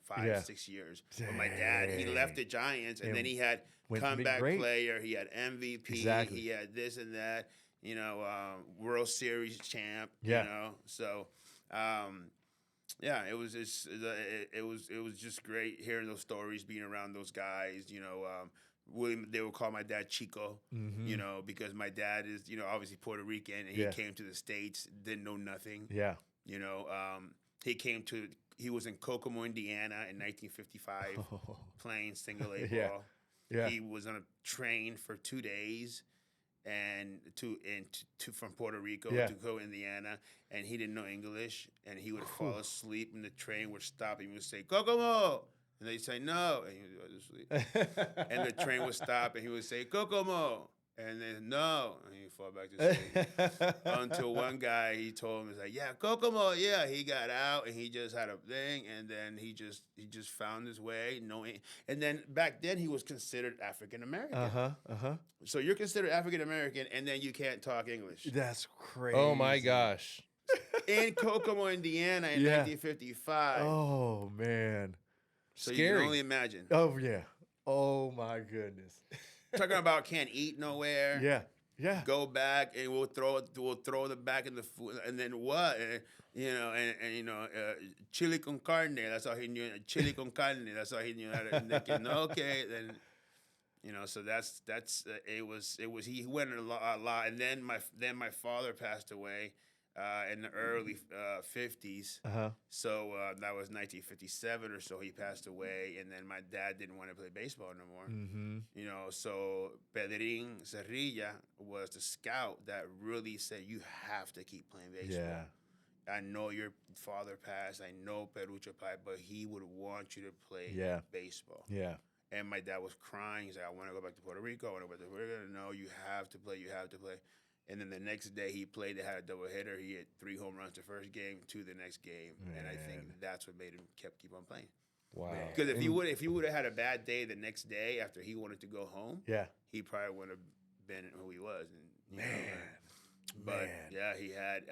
5, 6 years. But my dad, he left the Giants, and then he had went to be comeback great. player, he had MVP, Exactly. he had this and that, you know, World Series champ, Yeah. you know. So, yeah, it was just great hearing those stories, being around those guys, you know. William, they would call my dad Chico, you know, because my dad is, you know, obviously Puerto Rican, and he came to the States, didn't know nothing. Yeah. You know, he was in Kokomo, Indiana in 1955, playing single A Yeah. ball. Yeah. He was on a train for 2 days, and from Puerto Rico Yeah. to go Indiana, and he didn't know English, and he would fall asleep, and the train would stop, and he would say Kokomo, and they'd say no, and he would go to sleep, and the train would stop, and he would say Kokomo, and then no, and he'd fall back to sleep. Until one guy, he told him, he's like, yeah, Kokomo, yeah. He got out, and he just had a thing, and then he just found his way, knowing. And then back then, he was considered African American. So you're considered African American, and then you can't talk English. That's crazy. Oh my gosh. In Kokomo, Indiana, in Yeah. 1955. Oh man. So you scary. can only imagine. Oh yeah. Oh my goodness. Talking about can't eat nowhere. Yeah. Yeah. Go back and we'll throw the back in the food, and then what? And, you know, chili con carne. That's all he knew. Chili con carne. That's all he knew. Okay, then, you know. So that's it was he went a lot, and then my father passed away in the early 50s. So that was 1957 or so. He passed away, and then my dad didn't want to play baseball no more. You know, so Pedrin Cerrilla was the scout that really said, you have to keep playing baseball. Yeah. I know your father passed. I know Perucho passed, but he would want you to play baseball. Yeah. And my dad was crying. He's like, I want to go back to Puerto Rico. I want to go back to Puerto Rico. No, you have to play. You have to play. And then the next day he played. They had a doubleheader. He hit 3 home runs the first game, 2 the next game, and I think that's what made him keep on playing. Wow. Because if he would have had a bad day the next day after he wanted to go home, he probably wouldn't have been who he was. And, but yeah, he had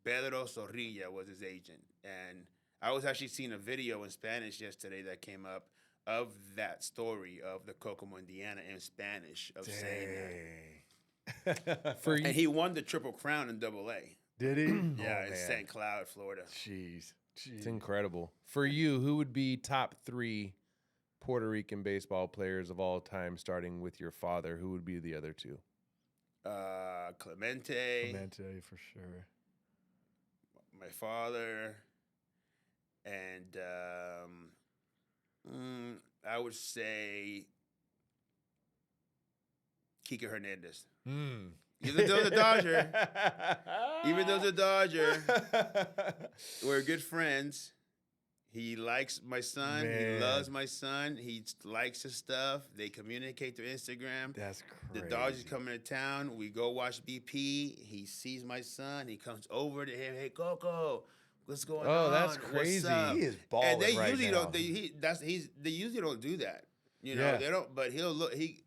Pedro Zorrilla was his agent, and I was actually seeing a video in Spanish yesterday that came up of that story of the Kokomo, Indiana in Spanish of saying that. For you, And he won the Triple Crown in Double-A. Did he? Yeah, in man. St. Cloud, Florida. Jeez. it's incredible. For you, who would be top 3 Puerto Rican baseball players of all time, starting with your father? Who would be the other 2? Clemente, Clemente for sure. my father, and I would say Kike Hernandez. Even though the Dodger, we're good friends. He likes my son. Man. He loves my son. He likes his stuff. They communicate through Instagram. That's The crazy. Dodgers coming to town. We go watch BP. He sees my son. He comes over to him. Hey, Coco, what's going on? Oh, that's What's crazy. up?" He is balling And they right usually now. don't. They usually don't do that. You know, Yeah. they don't. But he'll look. He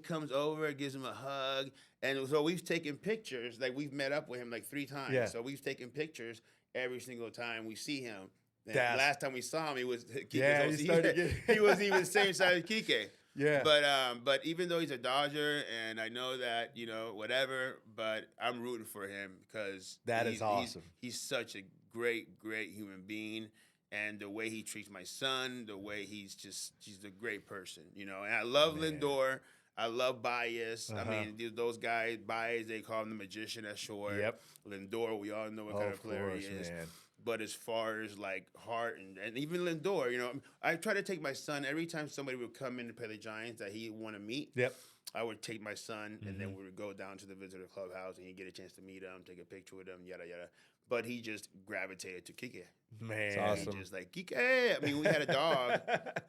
comes over, gives him a hug, and so we've taken pictures. Like we've met up with him like 3 times. Yeah. So we've taken pictures every single time we see him. And That's- last time we saw him, he was Kike Yeah, was- he started getting- he was even the same size as Kike. Yeah. But even though he's a Dodger, and I know that, you know, whatever, but I'm rooting for him because That is awesome. He's such a great human being, and the way he treats my son, the way he's a great person, you know. And I love Lindor. I love Baez. I mean, those guys, Baez, they call him the magician at short. Yep. Lindor, we all know what kind of player he is. man. But as far as like heart and even Lindor, you know, I try to take my son every time somebody would come in to play the Giants that he want to meet. Yep. I would take my son, and then we would go down to the visitor clubhouse, and he'd get a chance to meet him, take a picture with him, yada yada. But he just gravitated to Kike. Man, awesome. He just like Kike. I mean, we had a dog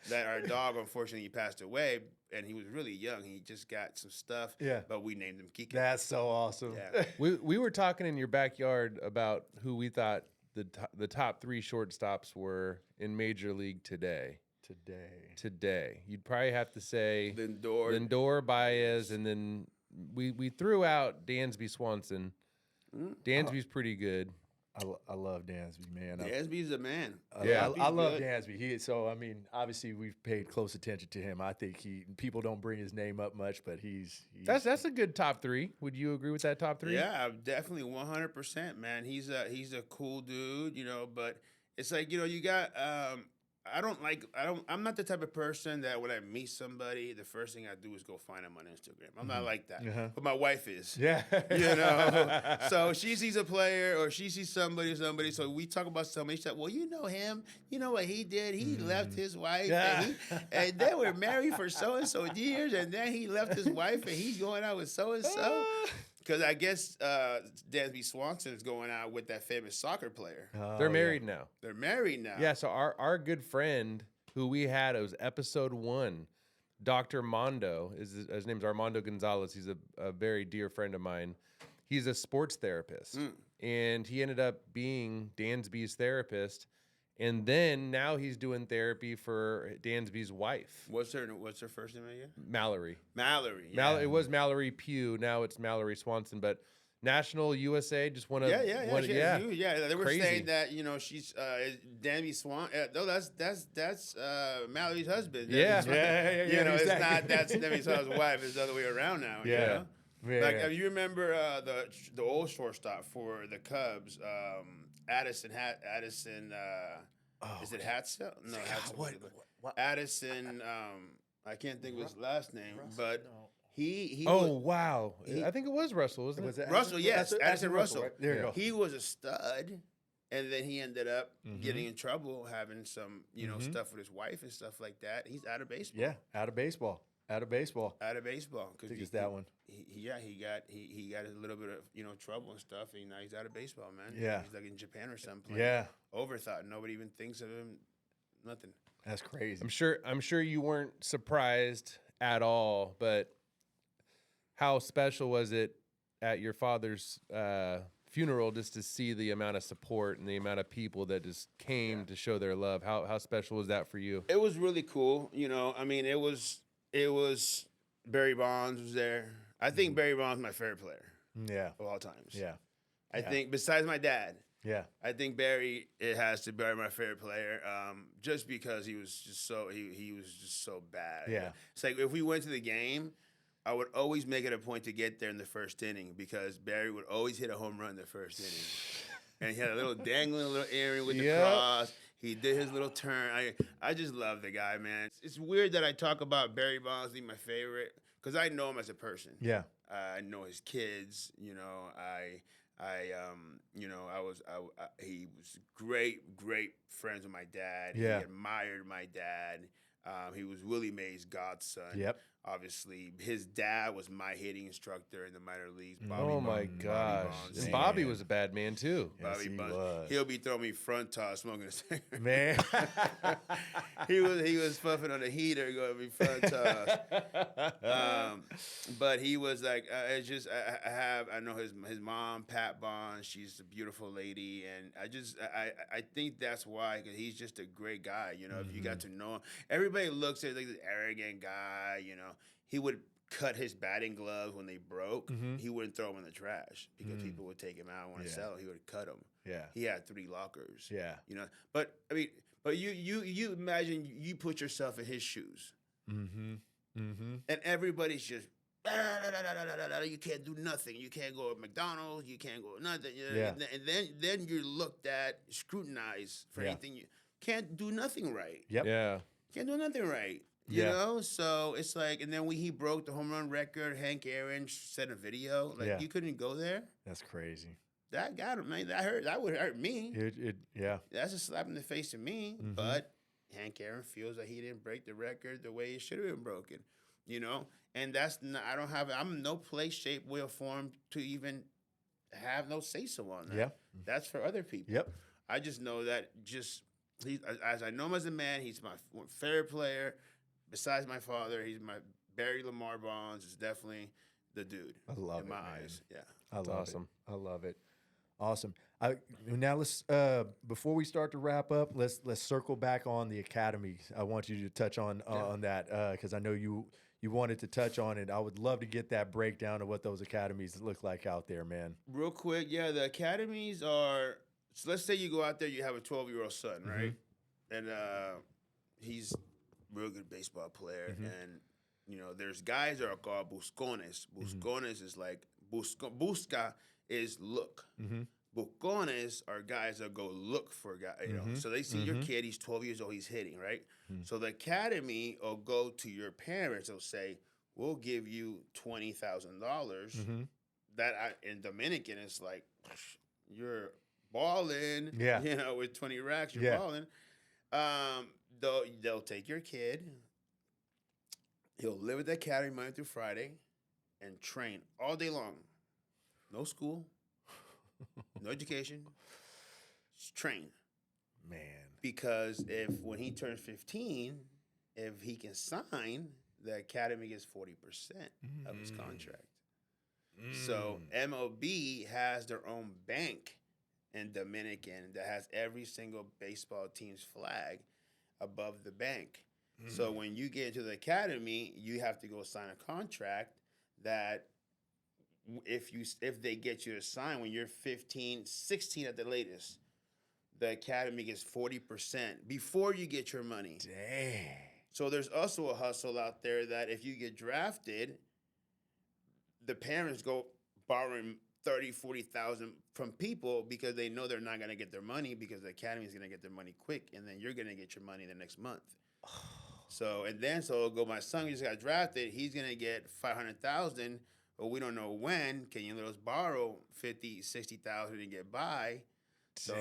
that our dog unfortunately passed away, and he was really young. He just got some stuff. Yeah. But we named him Kike. That's so awesome. Yeah. We were talking in your backyard about who we thought the top 3 shortstops were in Major League today. Today, you'd probably have to say Lindor, Baez, and then we threw out Dansby Swanson. Dansby's pretty good. I love Dansby, man. Dansby's a man. Yeah. I love good. Dansby. So I mean, obviously we've paid close attention to him. I think people don't bring his name up much, but he's That's a good top 3. Would you agree with that top 3? Yeah, definitely 100%, man. He's a cool dude, you know, but it's like, you know, you got I'm not the type of person that when I meet somebody, the first thing I do is go find them on Instagram. I'm not like that. Uh-huh. But my wife is. yeah. You know, so she sees a player or she sees somebody. So we talk about somebody. She's like, well, you know him. You know what he did? He left his wife, and they were married for so and so years, and then he left his wife, and he's going out with so and so. Because I guess Dansby Swanson is going out with that famous soccer player. They're married now. They're married now. Yeah, so our good friend who we had, it was episode 1, Dr. Mondo, his name's Armando Gonzalez. He's a very dear friend of mine. He's a sports therapist, and he ended up being Dansby's therapist. And then now he's doing therapy for Dansby's wife. What's her first name again? Mallory. Mallory. Yeah. It was Mallory Pugh. Now it's Mallory Swanson. But National USA just want to. Yeah. They were Crazy. saying that, you know, she's Dansby Swan. No, that's Mallory's husband. Yeah. You know, exactly. it's not that's Dansby Swan's wife. It's the other way around now. Yeah. You know? Yeah. Like you remember the old shortstop for the Cubs, Addison. Is it Hatzel? No, Hatzel. what? Addison. I can't think of his last name, but he. Oh, wow. I think it was Russell, wasn't it? Was it Russell, yes, Addison Russell. Right? There you go. He was a stud, and then he ended up getting in trouble, having some, you know, stuff with his wife and stuff like that. He's out of baseball. Yeah, out of baseball. Out of baseball. I think it's that one. He got a little bit of, you know, trouble and stuff, and now he's out of baseball, man. Yeah. He's like in Japan or something. Yeah. Overthought. Nobody even thinks of him. Nothing. That's crazy. I'm sure you weren't surprised at all, but how special was it at your father's funeral just to see the amount of support and the amount of people that just came to show their love? How special was that for you? It was really cool. You know, I mean, it was Barry Bonds was there. I think Barry Bonds is my favorite player Yeah. of all times. Yeah. I think besides my dad, Yeah. I think Barry has to be my favorite player, just because he was just so he was just so bad. Yeah. It's like if we went to the game, I would always make it a point to get there in the first inning because Barry would always hit a home run in the first inning, and he had a little dangling little earring with the cross. He did his little turn. I just love the guy, man. It's weird that I talk about Barry Bonds being my favorite because I know him as a person. Yeah. I know his kids. You know, he was great friends with my dad. Yeah. He admired my dad. He was Willie Mays' godson. Yep. Obviously, his dad was my hitting instructor in the minor leagues. Oh my gosh! Bonds. And Bobby was a bad man too. Yes, Bobby he Bonds. was. He'll be throwing me front toss, smoking a cigarette. Man. he was puffing on the heater, going to be front toss. But he was like, it's just I know his mom, Pat Bonds. She's a beautiful lady, and I think that's why, because he's just a great guy. You know, if you got to know him, everybody looks at him like this arrogant guy. You know, he would cut his batting gloves when they broke. He wouldn't throw them in the trash because people would take him out and want to sell. He would cut them. Yeah. He had 3 lockers. Yeah. You know, but I mean, but you imagine you put yourself in his shoes, Mm-hmm. Mm-hmm. and everybody's just you can't do nothing. You can't go to McDonald's. You can't go nothing. You know, Yeah. And then you're looked at, scrutinized for anything. You can't do nothing right. Yep. Yeah. Can't do nothing right. You Yeah. know, so it's like, and then when he broke the home run record, Hank Aaron sent a video. Like, you couldn't go there. That's crazy. That got him, man. That would hurt me. Yeah. That's a slap in the face to me. But Hank Aaron feels that he didn't break the record the way it should have been broken. you know, and I'm no place, shape, way, or form to even have no say so on that. Yeah. That's for other people. Yep. I just know that as I know him as a man, he's my favorite player. Besides my father, he's my Barry Lamar Bonds is definitely the dude. I love in it, my man. eyes. Yeah. I love awesome. it. I love it. Awesome. Now let's before we start to wrap up, let's circle back on the academy. I want you to touch on that because I know you wanted to touch on it. I would love to get that breakdown of what those academies look like out there, man. Real quick, yeah, the academies are. So let's say you go out there, you have a 12-year-old son, right? And he's a real good baseball player, and you know, there's guys that are called buscones. Buscones is like busca is look. Bucones are guys that go look for guys. You know, so they see your kid. He's 12 years old. He's hitting, right? So the academy will go to your parents. They'll say, "We'll give you $20,000." In Dominican, it's like you're balling. Yeah. You know, with 20 racks, you're balling. They'll take your kid. He'll live at the academy Monday through Friday, and train all day long. No school. No education, just train. Man. Because when he turns 15, if he can sign, the academy gets 40% of his contract. So MLB has their own bank in Dominican that has every single baseball team's flag above the bank. So when you get into the academy, you have to go sign a contract that if they get you to sign when you're 15, 16 at the latest, the academy gets 40% before you get your money. Dang. So there's also a hustle out there that if you get drafted, the parents go borrowing 30, 40,000 from people because they know they're not going to get their money because the academy is going to get their money quick, and then you're going to get your money the next month. So it'll go, my son just got drafted, he's going to get 500,000. But we don't know when. Can you let us borrow 50, 60,000 and get by? So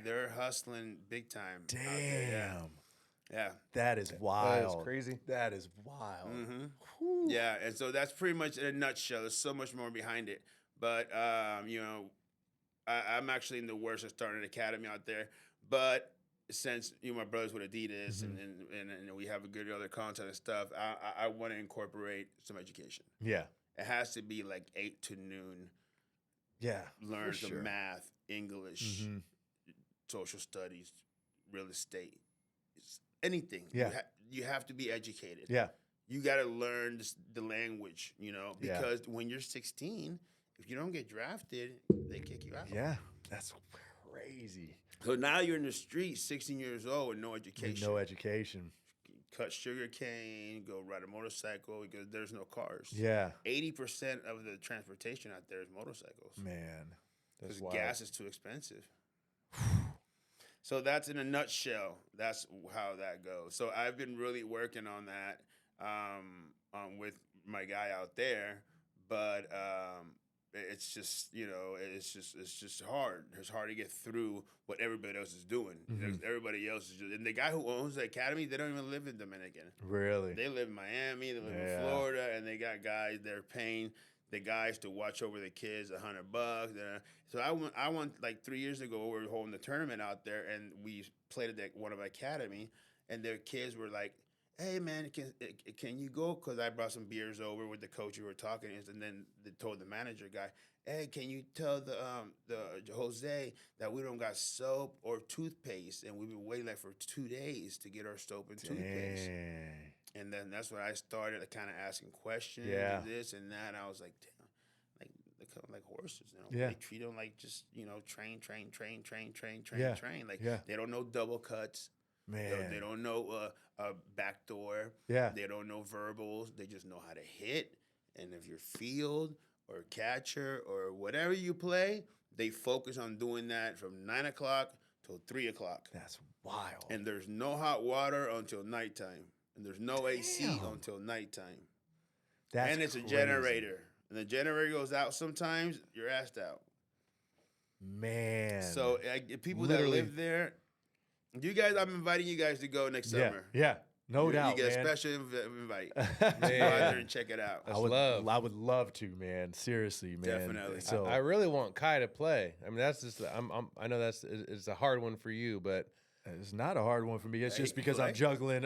they're hustling big time. Damn. Out there, yeah. That is wild. That is crazy. That is wild. Yeah, and so that's pretty much in a nutshell. There's so much more behind it. But, you know, I'm actually in the worst of starting an academy out there. But since my brother's with Adidas and we have a good other content and stuff, I want to incorporate some education. Yeah. It has to be like 8 to noon. Yeah. Learn the math, English, social studies, real estate, anything. Yeah. You have to be educated. Yeah. You got to learn the language, because when you're 16, if you don't get drafted, they kick you out. Yeah. That's crazy. So now you're in the street, 16 years old, with no education. No education. Cut sugar cane, go ride a motorcycle because there's no cars. Yeah. 80% of the transportation out there is motorcycles. Man. Because gas is too expensive. So that's in a nutshell. That's how that goes. So I've been really working on that with my guy out there, but it's just it's just hard. It's hard to get through what everybody else is doing. Everybody else is and the guy who owns the academy, they don't even live in Dominican. Really? They live in Miami. They live in Florida, and they got guys. They're paying the guys to watch over the kids $100. So I went like 3 years ago. We were holding the tournament out there, and we played at one of the academy, and their kids were like, "Hey man, can you go?" Because I brought some beers over with the coach. We were talking, and then they told the manager guy, "Hey, can you tell the Jose that we don't got soap or toothpaste, and we've been waiting like for 2 days to get our soap and toothpaste." And then that's when I started kind of asking questions, and this and that. And I was like, damn, like they come like horses, They treat them like just train. Like they don't know double cuts. Man. They don't know a backdoor. Yeah. They don't know verbals. They just know how to hit. And if you're field or catcher or whatever you play, they focus on doing that from 9 o'clock till 3 o'clock. That's wild. And there's no hot water until nighttime. And there's no AC until nighttime. And it's crazy. A generator. And the generator goes out sometimes, you're assed out. Man. So people that live there, I'm inviting you guys to go next summer. Yeah. No doubt, You get man. a special invite. So go out there and check it out. That's I would love. I would love to, man. Seriously, man. Definitely. So I really want Kai to play. I mean, that's just I know it's a hard one for you, but it's not a hard one for me. It's Hey, just because I'm play. juggling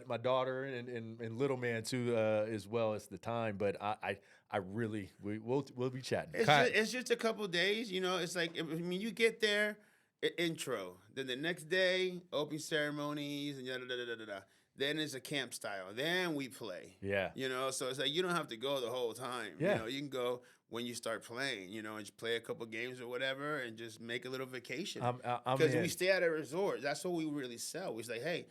my daughter and little man too as well as the time. But I really we'll be chatting. It's just a couple days, you know. It's like, I mean, you get there, intro. Then the next day, opening ceremonies and yada da da da da da. Then it's a camp style. Then we play. Yeah. You know, so it's like you don't have to go the whole time. Yeah. You know, you can go when you start playing, you know, and just play a couple games or whatever and just make a little vacation. I'm Because in. we stay at a resort. That's what we really sell. We say, hey,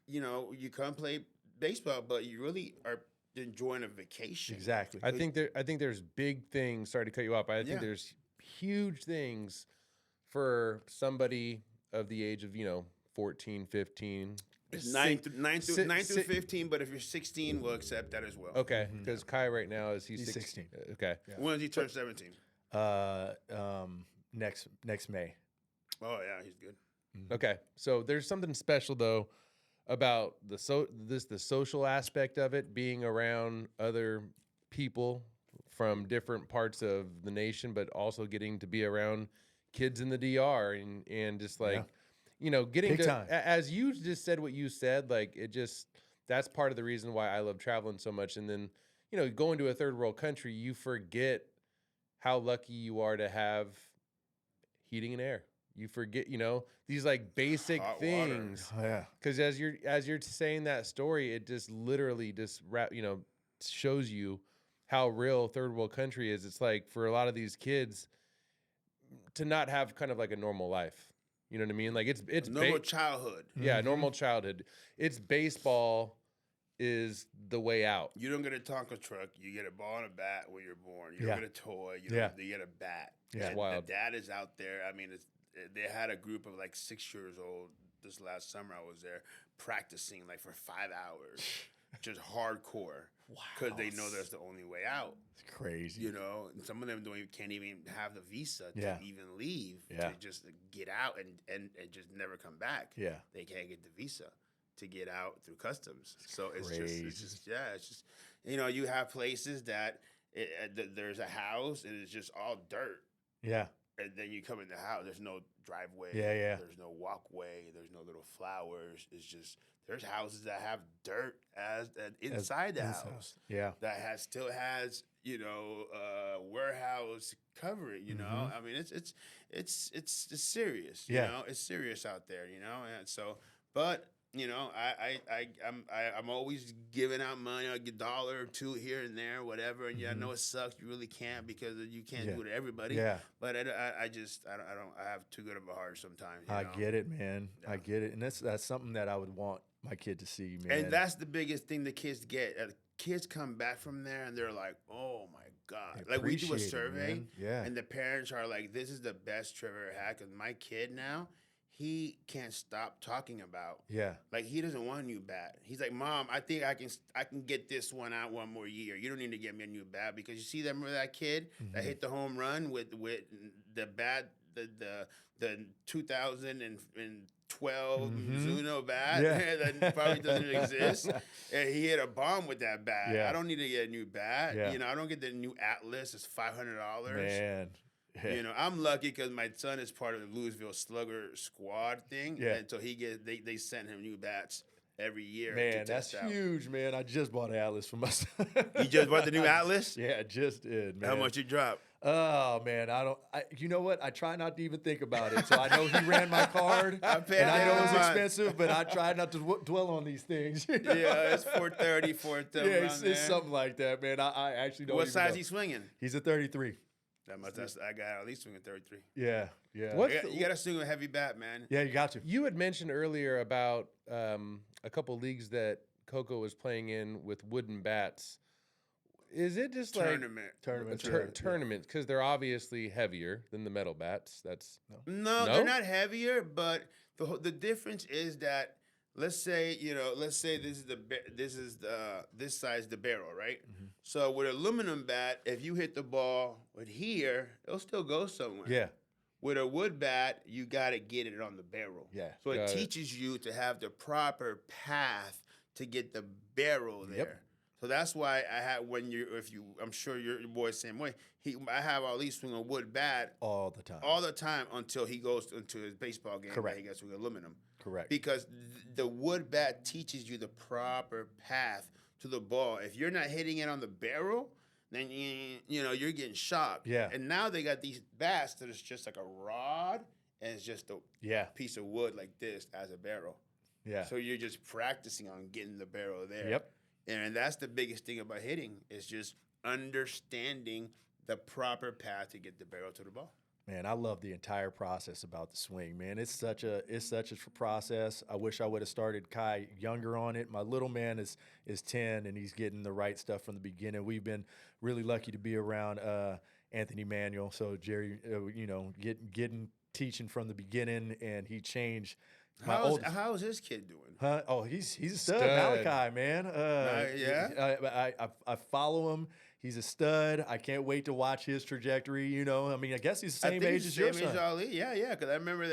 you know, you come play baseball, but you really are enjoying a vacation. Exactly. I think there's big things. Sorry to cut you off. But I think Yeah. there's huge things for somebody of the age of 14, 15. It's Six- 9 through si- 15, but if you're 16, we'll accept that as well. Okay, because Kai right now he's He's 16. 16. Okay. When does he turn 17? Next May. Oh, yeah, he's good. Okay. So there's something special though about the social aspect of it, being around other people from different parts of the nation, but also getting to be around kids in the DR and just like getting Big to time. as you just said what you said, like that's part of the reason why I love traveling so much. And then going to a third world country, you forget how lucky you are to have heating and air. You forget, these like basic Hot water. things. Oh, yeah. Because as you're saying that story, it just literally shows you how real third world country is. It's like for a lot of these kids to not have kind of like a normal life. You know what I mean? Like it's Normal childhood. yeah, normal childhood. It's baseball is the way out. You don't get a Tonka truck. You get a ball and a bat when you're born. You Yeah. don't get a toy. You get a bat. Yeah. And Wild. the dad is out there. I mean, they had a group of like 6 years old. This last summer I was there practicing like for 5 hours, just hardcore. Wow. Because they know that's the only way out. It's crazy. You know, and some of them can't even have the visa to Yeah. even leave Yeah. to just get out and just never come back. Yeah. They can't get the visa to get out through customs. So it's crazy. just you have places that there's a house and it's just all dirt. Yeah. And then you come in the house, there's no driveway. Yeah. There's no walkway. There's no little flowers. It's just there's houses that have dirt inside the house Yeah. that still has warehouse covering. You know, I mean it's serious. You Yeah. know, it's serious out there. You know, and so but. I'm always giving out money, like $1 or $2 here and there, whatever. And I know it sucks. You really can't because you can't do it to everybody. Yeah. But I have too good of a heart sometimes. You I know? get it, man. I Yeah. get it. And that's something that I would want my kid to see, man. And that's the biggest thing the kids get. Kids come back from there and they're like, "Oh my God!" They Like we do a appreciate it, survey, man. Yeah. and the parents are like, "This is the best trip I've ever had." Because my kid now, he can't stop talking about. Yeah. Like he doesn't want a new bat. He's like, "Mom, I think I can get this one out one more year. You don't need to get me a new bat because you see that remember that kid that hit the home run with the bat the 2012 Mizuno bat Yeah. that probably doesn't exist. And he hit a bomb with that bat. Yeah. I don't need to get a new bat. Yeah. You know, I don't get the new Atlas. It's $500. Man. You know, I'm lucky because my son is part of the Louisville Slugger squad thing. Yeah. And so they send him new bats every year. Man, to that's test out. huge, man. I just bought an Atlas for my son. You just bought the new Atlas? Yeah, I just did, man. How much you drop? Oh man, you know what? I try not to even think about it. So I know he ran my card, I paid and I know that it's much. expensive, but I try not to dwell on these things. Yeah, it's 430, 430. Yeah, around there. it's something like that, man. I actually don't. What even size know. he swinging? He's a 33. I got at least swinging 33. Yeah, yeah. What- You got to swing a heavy bat, man. Yeah, you got to. You had mentioned earlier about a couple leagues that Coco was playing in with wooden bats. Is it just Tournament. Tournaments. like tournaments? Because they're obviously heavier than the metal bats. That's No, No? they're not heavier, but the difference is that let's say this size the barrel, right? So with aluminum bat, if you hit the ball with here, it'll still go somewhere. Yeah, With a wood bat, you got to get it on the barrel. Yeah. So it Got it. teaches you to have the proper path to get the barrel there. Yep. So that's why I had I'm sure your boy's the same way. I have Ali swing a wood bat All the time. all the time until he goes into his baseball game. Correct. Where he gets with aluminum. Correct. Because the wood bat teaches you the proper path to the ball. If you're not hitting it on the barrel, then you're getting shocked. Yeah. And now they got these bats that is just like a rod and it's just a Yeah. piece of wood like this as a barrel. Yeah. So you're just practicing on getting the barrel there. Yep. And that's the biggest thing about hitting is just understanding the proper path to get the barrel to the ball. Man, I love the entire process about the swing, man. It's such a process. I wish I would have started Kai younger on it. My little man is 10 and he's getting the right stuff from the beginning. We've been really lucky to be around Anthony Manuel. So Jerry, getting teaching from the beginning, and he changed. How's his kid doing? Huh? Oh, he's a stud. Stud. Malachi, man. Yeah? I follow him. He's a stud. I can't wait to watch his trajectory. I mean, I guess he's the same age as your son. Ali. Yeah. Because I remember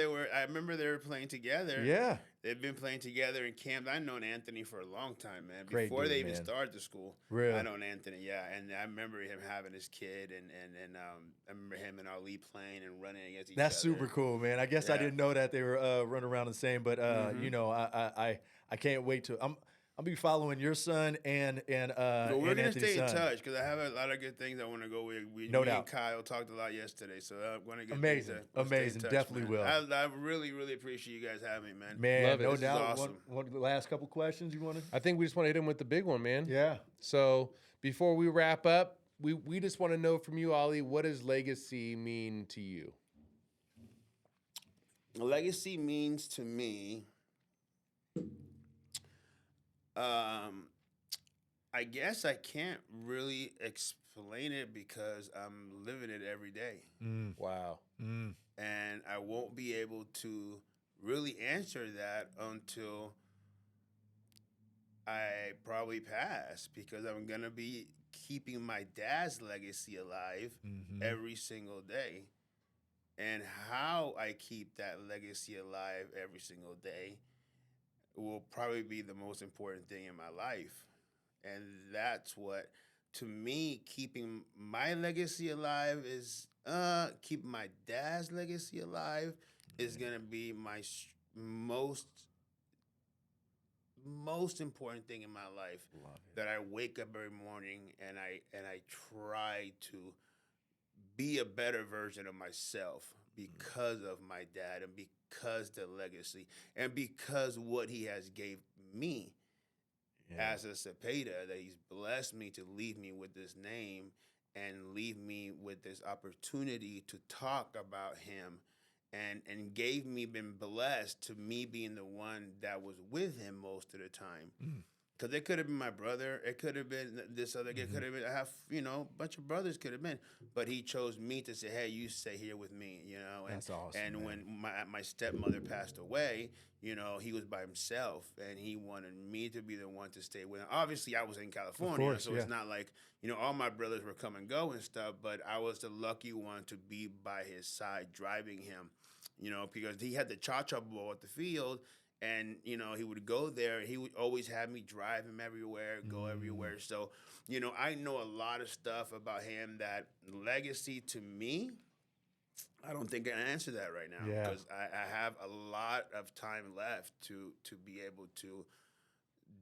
they were playing together. Yeah. They've been playing together in camp. I've known Anthony for a long time, man. Great Before dude, they even man. started the school, Really? I known Anthony. Yeah, and I remember him having his kid, and I remember him and Ali playing and running against each other. That's super cool, man. I guess I Yeah. didn't know that they were running around the same, but I can't wait to. I'll be following your son and But we're and gonna stay in Anthony's son. touch because I have a lot of good things I want to go with. No Me doubt. and Kyle talked a lot yesterday, so I'm gonna get Amazing. things we'll stay in Amazing. touch, Definitely man. will. I really, really appreciate you guys having me, man. Man, Love it. no This is doubt. awesome. One of the last couple questions you want to? I think we just want to hit him with the big one, man. Yeah. So before we wrap up, we just want to know from you, Ali, what does legacy mean to you? Legacy means to me, I guess I can't really explain it because I'm living it every day. Wow. And I won't be able to really answer that until I probably pass because I'm going to be keeping my dad's legacy alive every single day. And how I keep that legacy alive every single day will probably be the most important thing in my life. And that's what, to me, keeping my legacy alive is, keeping my dad's legacy alive is going to be my most important thing in my life. That I wake up every morning and I try to be a better version of myself because of my dad and because the legacy and because what he has gave me as a Cepeda, that he's blessed me to leave me with this name and leave me with this opportunity to talk about him and gave me, been blessed to me being the one that was with him most of the time. Because it could have been my brother. It could have been this other. It could have been, I have, a bunch of brothers could have been. But he chose me to say, hey, you stay here with me, And, That's awesome, And man. when my stepmother passed away, he was by himself. And he wanted me to be the one to stay with him. Obviously, I was in California. course, so yeah. it's not like, all my brothers were come and go and stuff. But I was the lucky one to be by his side driving him, because he had the cha-cha ball at the field. And, he would go there. He would always have me drive him everywhere, go everywhere. So, I know a lot of stuff about him that legacy to me, I don't think I can answer that right now. Yeah. Because I have a lot of time left to be able to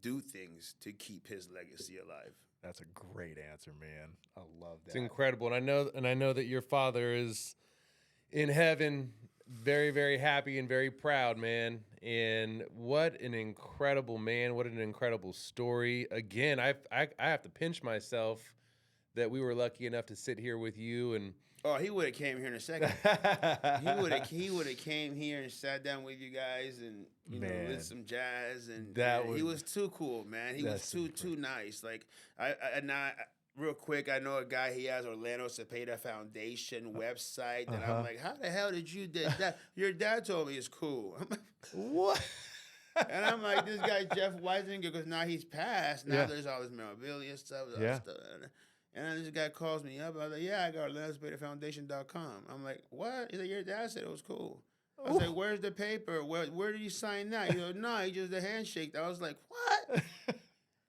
do things to keep his legacy alive. That's a great answer, man. I love that. It's incredible. And I know that your father is in heaven, very, very happy and very proud, man. And what an incredible man. What an incredible story. Again, I have to pinch myself that we were lucky enough to sit here with you. And Oh, he would have came here in a second. he would have came here and sat down with you guys and Man. lit some jazz and That he would- was too cool, man. He was That's too nice. Like real quick, I know a guy. He has Orlando Cepeda Foundation website, and I'm like, how the hell did you do that? Your dad told me it's cool. I'm like, What? and I'm like, this guy Jeff Weisinger, because now he's passed. Now Yeah. there's all this memorabilia stuff. Yeah. And then this guy calls me up. I was like, yeah, I got OrlandoSpedaFoundation.com. I'm like, what? He's like, your dad said it was cool. I was like, "Where's the paper? Where did you sign that?" He goes, "No, he just a handshake." I was like, "What?"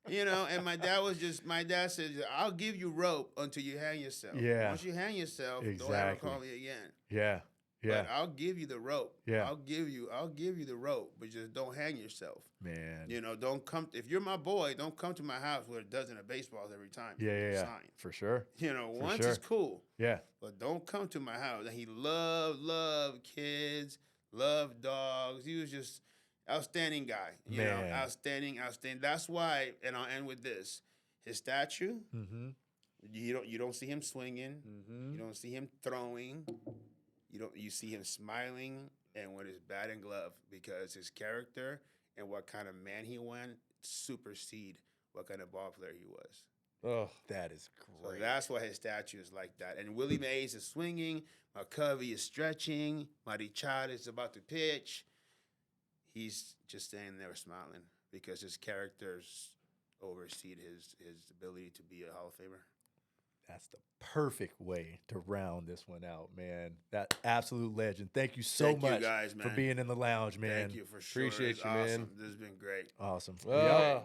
And my dad said, "I'll give you rope until you hang yourself. Yeah. Once you hang yourself, don't ever Exactly. call me again. Yeah. Yeah. But I'll give you the rope. Yeah. I'll give you the rope, but just don't hang yourself. Man. Don't come if you're my boy, don't come to my house with a dozen of baseballs every time. Yeah. Sign. For sure. Once sure. is cool, Yeah. but don't come to my house. And he loved kids, loved dogs. He was just outstanding guy. Man. Outstanding. That's why, and I'll end with this: his statue. Mm-hmm. You don't see him swinging. Mm-hmm. You don't see him throwing. You see him smiling and with his bat and glove, because his character and what kind of man he was supersede what kind of ball player he was. Oh, That is So great. that's why his statue is like that. And Willie Mays is swinging. McCovey is stretching. Marichal is about to pitch. He's just standing there smiling because his characters oversee his ability to be a Hall of Famer. That's the perfect way to round this one out, man. That absolute legend. Thank you so Thank you much guys, for man. being in the lounge, man. Thank you for sure. Appreciate It's you, awesome. man. This has been great. Awesome. oh.